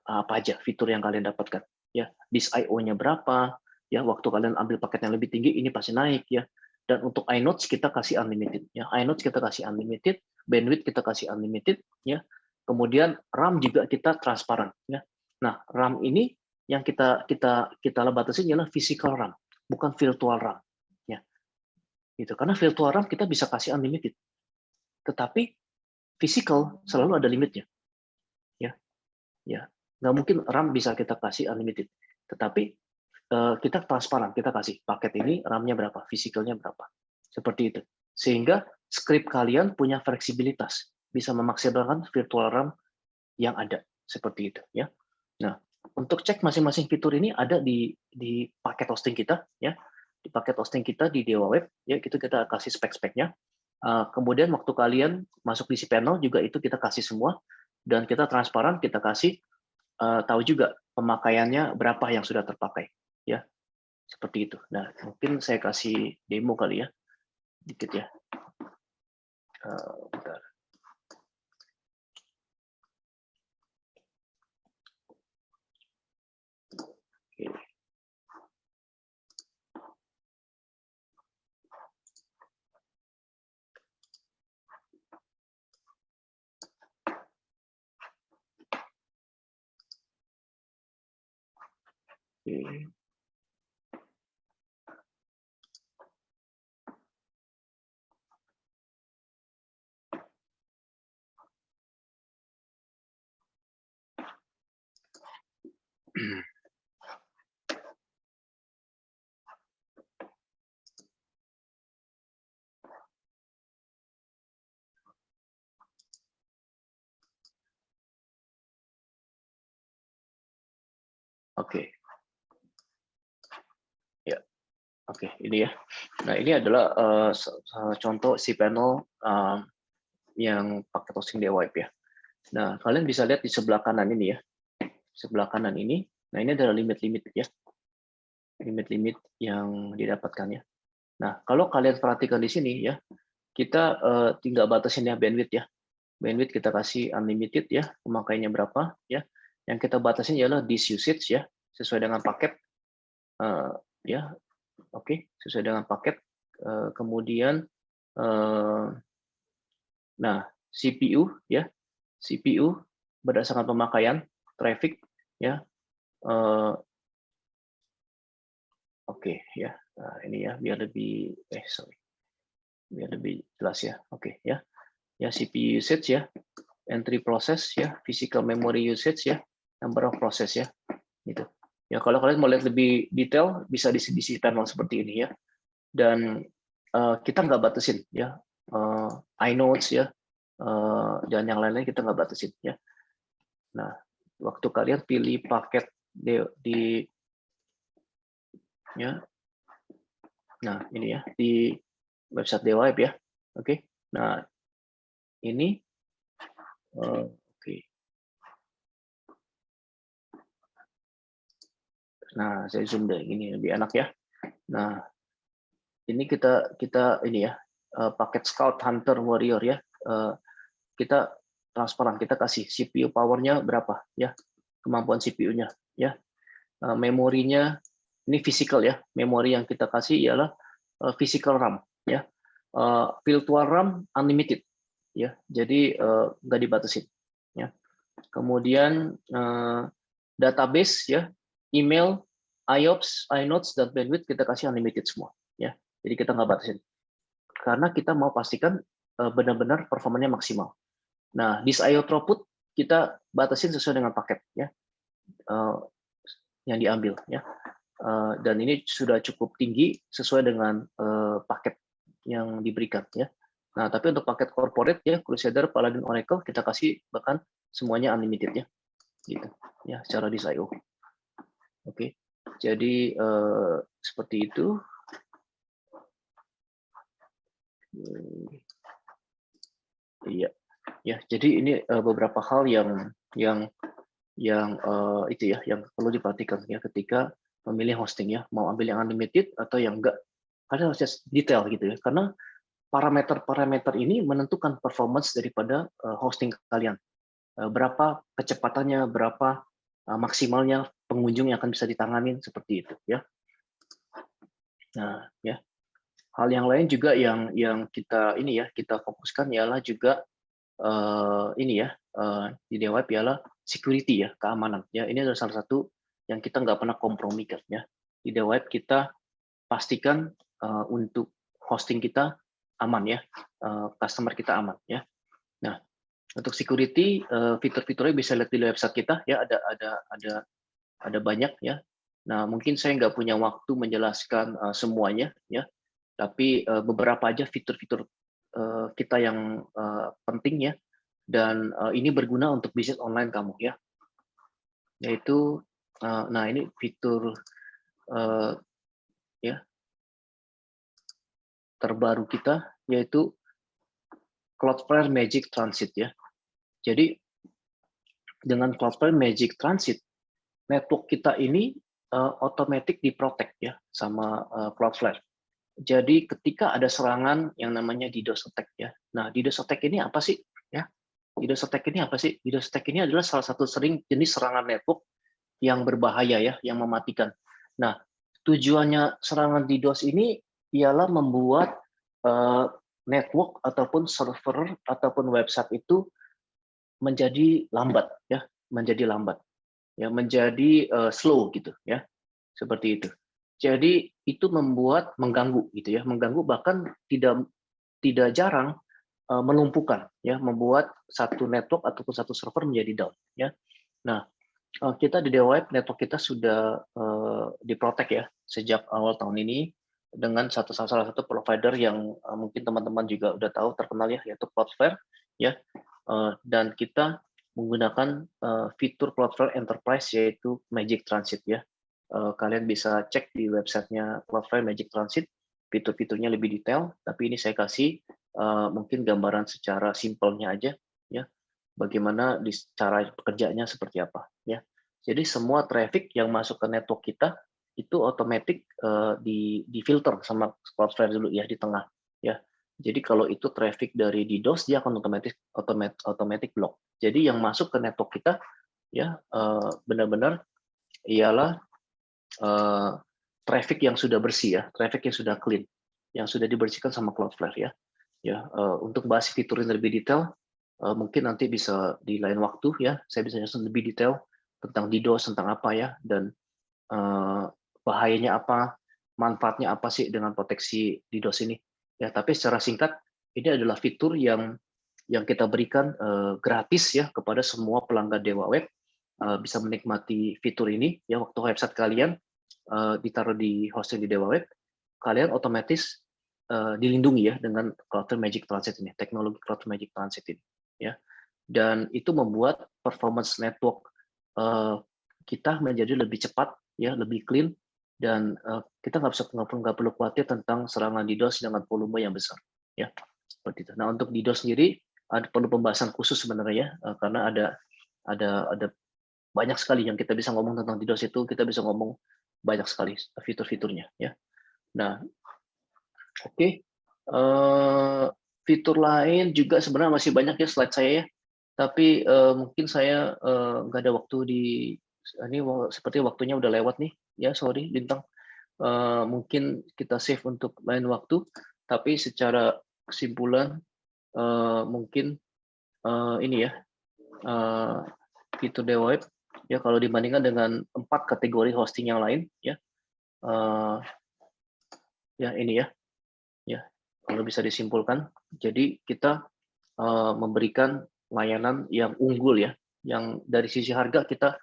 apa aja fitur yang kalian dapatkan ya, disk I/O-nya berapa ya, waktu kalian ambil paket yang lebih tinggi ini pasti naik ya. Dan untuk iNotes kita kasih unlimited ya, iNotes kita kasih unlimited, bandwidth kita kasih unlimited ya. Kemudian RAM juga kita transparan ya. Nah, RAM ini yang kita batasin adalah physical RAM, bukan virtual RAM ya. Gitu. Karena virtual RAM kita bisa kasih unlimited, tetapi physical selalu ada limitnya ya. Ya, nggak mungkin RAM bisa kita kasih unlimited, tetapi kita transparan, kita kasih paket ini RAM-nya berapa, physicalnya berapa, seperti itu. Sehingga script kalian punya fleksibilitas, bisa memaksimalkan virtual RAM yang ada, seperti itu ya. Nah, untuk cek masing-masing fitur ini ada di paket hosting kita ya. Di paket hosting kita di Dewa Web ya, itu kita kasih spek-speknya. Kemudian waktu kalian masuk di cPanel juga itu kita kasih semua, dan kita transparan, kita kasih tahu juga pemakaiannya berapa yang sudah terpakai ya, seperti itu. Nah, mungkin saya kasih demo kali ya, dikit ya. Bentar. Oke. Oke. Oke. Ya. Oke, ini ya. Nah, ini adalah contoh cPanel yang pakai hosting Dewa Web ya. Nah, kalian bisa lihat di sebelah kanan ini ya. Sebelah kanan ini. Nah, ini adalah limit-limit ya. Limit-limit yang didapatkan ya. Nah, kalau kalian perhatikan di sini ya, kita tinggal batasin ya bandwidth ya. Bandwidth kita kasih unlimited ya, pemakaiannya berapa ya. Yang kita batasin ialah this usage ya, sesuai dengan paket ya. Oke, sesuai dengan paket. Kemudian nah, CPU ya. CPU berdasarkan pemakaian traffic ya. Oke ya. Nah, ini ya biar lebih biar lebih jelas ya. Oke ya. Ya, CPU usage ya, entry process ya, physical memory usage ya, number of process ya, gitu. Ya, kalau kalian mau lihat lebih detail bisa di cPanel seperti ini ya. Dan kita nggak batasin ya, inodes ya, dan yang lain-lain kita nggak batasin ya. Nah, waktu kalian pilih paket di ya, nah ini ya di website Dewa Web ya, oke. Nah ini oke. Nah, saya zoom deh, ini lebih enak ya. Nah, ini kita ini ya, paket Scout Hunter Warrior ya. Kita transparan, kita kasih CPU powernya berapa ya, kemampuan CPU-nya ya. Memorinya ini physical ya, memori yang kita kasih ialah physical RAM ya. Virtual RAM unlimited ya, jadi nggak dibatasin ya. Kemudian database ya, email, IOPS, inodes, dan bandwidth kita kasih unlimited semua ya. Jadi kita nggak batasin karena kita mau pastikan benar-benar performanya maksimal. Nah, disk I/O throughput kita batasin sesuai dengan paket ya, yang diambil ya. Dan ini sudah cukup tinggi sesuai dengan paket yang diberikan ya. Nah, tapi untuk paket corporate ya, Crusader, Paladin, Oracle kita kasih bahkan semuanya unlimited ya, gitu ya, secara disk I/O. Oke, jadi seperti itu. Iya, ya. Jadi ini beberapa hal yang itu ya, yang perlu diperhatikan ya ketika memilih hosting ya, mau ambil yang unlimited atau yang enggak. Karena harus detail gitu ya, karena parameter-parameter ini menentukan performance daripada hosting kalian. Berapa kecepatannya, berapa maksimalnya pengunjung yang akan bisa ditangani seperti itu ya. Nah, ya. Hal yang lain juga yang kita ini ya, kita fokuskan ialah juga ini ya, di Dewa Web ialah security ya, keamanan ya. Ini adalah salah satu yang kita nggak pernah kompromikan ya. Di Dewa Web kita pastikan untuk hosting kita aman ya, customer kita aman ya. Nah, untuk security fitur-fiturnya bisa lihat di website kita ya, ada banyak ya. Nah, mungkin saya nggak punya waktu menjelaskan semuanya ya, tapi beberapa aja fitur-fitur kita yang penting ya, dan ini berguna untuk bisnis online kamu ya, yaitu Nah, ini fitur ya terbaru kita, yaitu Cloudflare Magic Transit ya. Jadi dengan Cloudflare Magic Transit, network kita ini otomatis diprotect ya sama Cloudflare. Jadi ketika ada serangan yang namanya DDoS attack ya. Nah, DDoS attack ini apa sih? Ya, DDoS attack ini apa sih? DDoS attack ini adalah salah satu jenis serangan network yang berbahaya ya, yang mematikan. Nah, tujuannya serangan DDoS ini ialah membuat network ataupun server ataupun website itu menjadi lambat ya, menjadi slow gitu ya, seperti itu. Jadi itu mengganggu gitu ya, mengganggu bahkan tidak jarang melumpuhkan ya, membuat satu network ataupun satu server menjadi down ya. Nah, kita di DeWa Web network kita sudah diprotek ya sejak awal tahun ini dengan salah satu provider yang mungkin teman-teman juga udah tahu terkenal ya, yaitu Cloudflare ya. Dan kita menggunakan fitur Cloudflare Enterprise yaitu Magic Transit ya. Kalian bisa cek di websitenya Cloudflare Magic Transit, fitur-fiturnya lebih detail, tapi ini saya kasih mungkin gambaran secara simpelnya aja ya, bagaimana cara pekerjaannya seperti apa ya. Jadi semua traffic yang masuk ke network kita itu otomatis di filter sama Cloudflare dulu ya di tengah ya. Jadi kalau itu traffic dari DDoS dia akan otomatis block. Jadi yang masuk ke network kita ya benar-benar ialah traffic yang sudah bersih ya, traffic yang sudah clean, yang sudah dibersihkan sama Cloudflare ya. Ya, untuk bahas fitur yang lebih detail, mungkin nanti bisa di lain waktu ya, saya bisa jelaskan lebih detail tentang DDoS, tentang apa ya, dan bahayanya apa, manfaatnya apa sih dengan proteksi DDoS ini. Ya, tapi secara singkat, ini adalah fitur yang kita berikan gratis ya kepada semua pelanggan Dewa Web, bisa menikmati fitur ini ya waktu website kalian ditaruh di hosting di Dewa Web, kalian otomatis dilindungi ya dengan Cloudflare Magic Transit ini, teknologi Cloudflare Magic Transit ini ya. Dan itu membuat performance network kita menjadi lebih cepat ya, lebih clean, dan kita nggak perlu khawatir tentang serangan DDoS dengan volume yang besar ya, seperti itu. Nah, untuk DDoS sendiri perlu pembahasan khusus sebenarnya ya, karena ada banyak sekali yang kita bisa ngomong tentang DDoS itu, kita bisa ngomong banyak sekali fitur-fiturnya ya. Nah, oke. Fitur lain juga sebenarnya masih banyak ya slide saya ya. Tapi mungkin saya nggak ada waktu ini seperti waktunya udah lewat nih. Ya, sorry Bintang. Mungkin kita save untuk lain waktu. Tapi secara kesimpulan mungkin ini ya, fitur Dewa Web ya kalau dibandingkan dengan 4 kategori hosting yang lain ya. Ya ini ya. Ya, kalau bisa disimpulkan, jadi kita memberikan layanan yang unggul ya, yang dari sisi harga kita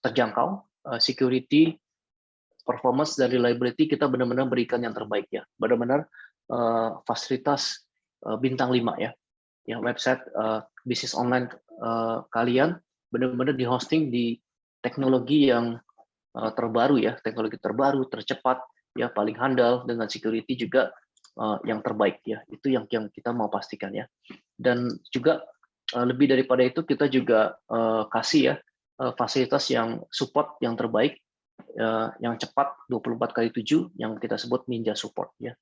terjangkau, security, performance, dan reliability kita benar-benar berikan yang terbaik ya, benar-benar fasilitas bintang 5 ya, website bisnis online kalian benar-benar di hosting di teknologi yang terbaru ya, teknologi terbaru, tercepat ya, paling handal, dengan security juga yang terbaik ya. Itu yang kita mau pastikan ya. Dan juga lebih daripada itu kita juga kasih ya fasilitas yang support yang terbaik, yang cepat 24/7 yang kita sebut Ninja Support ya.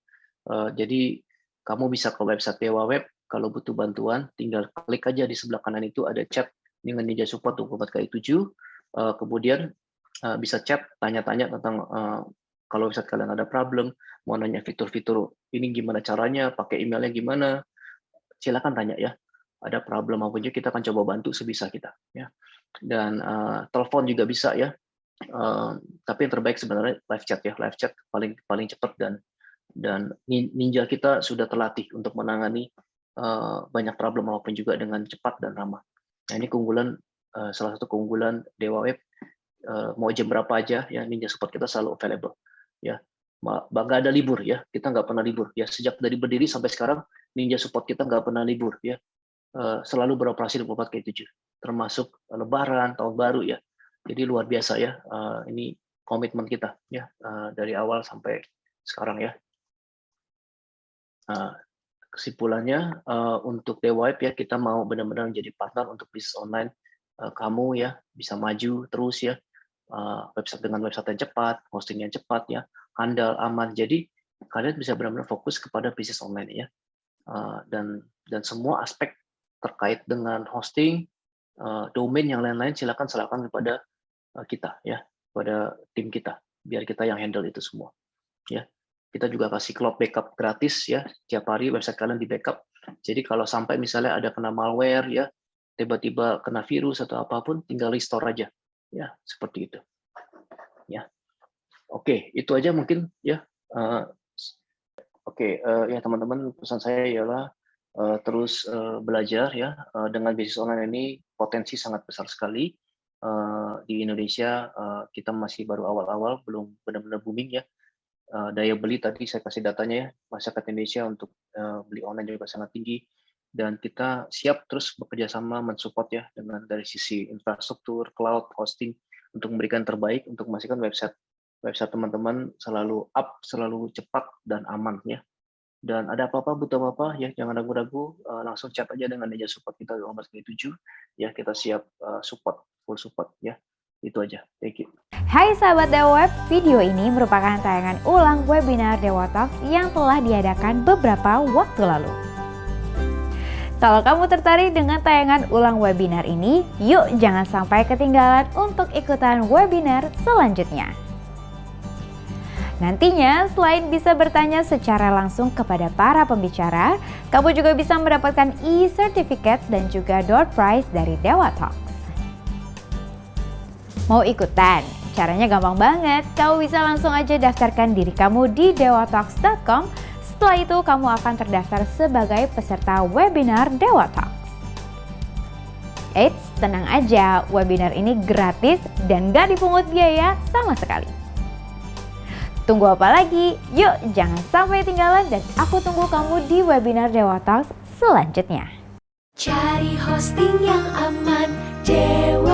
Jadi kamu bisa ke website Dewa Web, kalau butuh bantuan tinggal klik aja di sebelah kanan itu ada chat dengan Ninja Support 24/7. Kemudian bisa chat, tanya-tanya tentang kalau website kalian ada problem, mau nanya fitur-fitur ini gimana caranya, pakai emailnya gimana, silakan tanya ya. Ada problem apa juga kita akan coba bantu sebisa kita ya. Dan telepon juga bisa ya. Tapi yang terbaik sebenarnya live chat ya, live chat paling cepat, dan Ninja kita sudah terlatih untuk menangani banyak problem apapun juga dengan cepat dan ramah. Nah, ini keunggulan, salah satu keunggulan Dewa Web. Mau jam berapa aja ya, Ninja Support kita selalu available ya. Nggak ada libur ya, kita nggak pernah libur ya, sejak dari berdiri sampai sekarang Ninja Support kita nggak pernah libur ya, selalu beroperasi 24/7 termasuk Lebaran, tahun baru ya. Jadi luar biasa ya, ini komitmen kita ya, dari awal sampai sekarang ya. Kesimpulannya, untuk DeWipe ya, kita mau benar-benar menjadi partner untuk bisnis online, kamu ya, bisa maju terus ya, website dengan website yang cepat, hosting yang cepat ya, handal, aman. Jadi kalian bisa benar-benar fokus kepada bisnis online ya, dan semua aspek terkait dengan hosting, domain yang lain-lain silakan serahkan kepada kita ya, kepada tim kita, biar kita yang handle itu semua ya. Kita juga kasih cloud backup gratis ya, tiap hari website kalian di backup. Jadi kalau sampai misalnya ada kena malware ya, tiba-tiba kena virus atau apapun, tinggal restore aja ya, seperti itu ya. Oke, itu aja mungkin ya. Oke, ya teman-teman, pesan saya ialah terus belajar ya, dengan bisnis online ini potensi sangat besar sekali. Di Indonesia kita masih baru awal-awal, belum benar-benar booming ya. Daya beli tadi saya kasih datanya ya, masyarakat Indonesia untuk beli online juga sangat tinggi, dan kita siap terus bekerja sama mensupport ya, dengan dari sisi infrastruktur, cloud, hosting, untuk memberikan terbaik untuk memastikan website teman-teman selalu up, selalu cepat dan aman ya. Dan ada apa-apa, butuh apa-apa ya, jangan ragu-ragu, langsung chat aja dengan meja support kita 1237 ya, kita siap support, full support ya. Itu aja, thank you. Hai sahabat DeWipe, video ini merupakan tayangan ulang webinar DewaTalks yang telah diadakan beberapa waktu lalu. Kalau kamu tertarik dengan tayangan ulang webinar ini, yuk jangan sampai ketinggalan untuk ikutan webinar selanjutnya. Nantinya, selain bisa bertanya secara langsung kepada para pembicara, kamu juga bisa mendapatkan e-certificate dan juga door prize dari DewaTalks. Mau ikutan? Caranya gampang banget. Kamu bisa langsung aja daftarkan diri kamu di dewatalks.com. Setelah itu, kamu akan terdaftar sebagai peserta webinar DewaTalks. Eits, tenang aja, webinar ini gratis dan gak dipungut biaya sama sekali. Tunggu apa lagi? Yuk, jangan sampai ketinggalan dan aku tunggu kamu di webinar DewaTalks selanjutnya. Cari hosting yang aman, Dewa.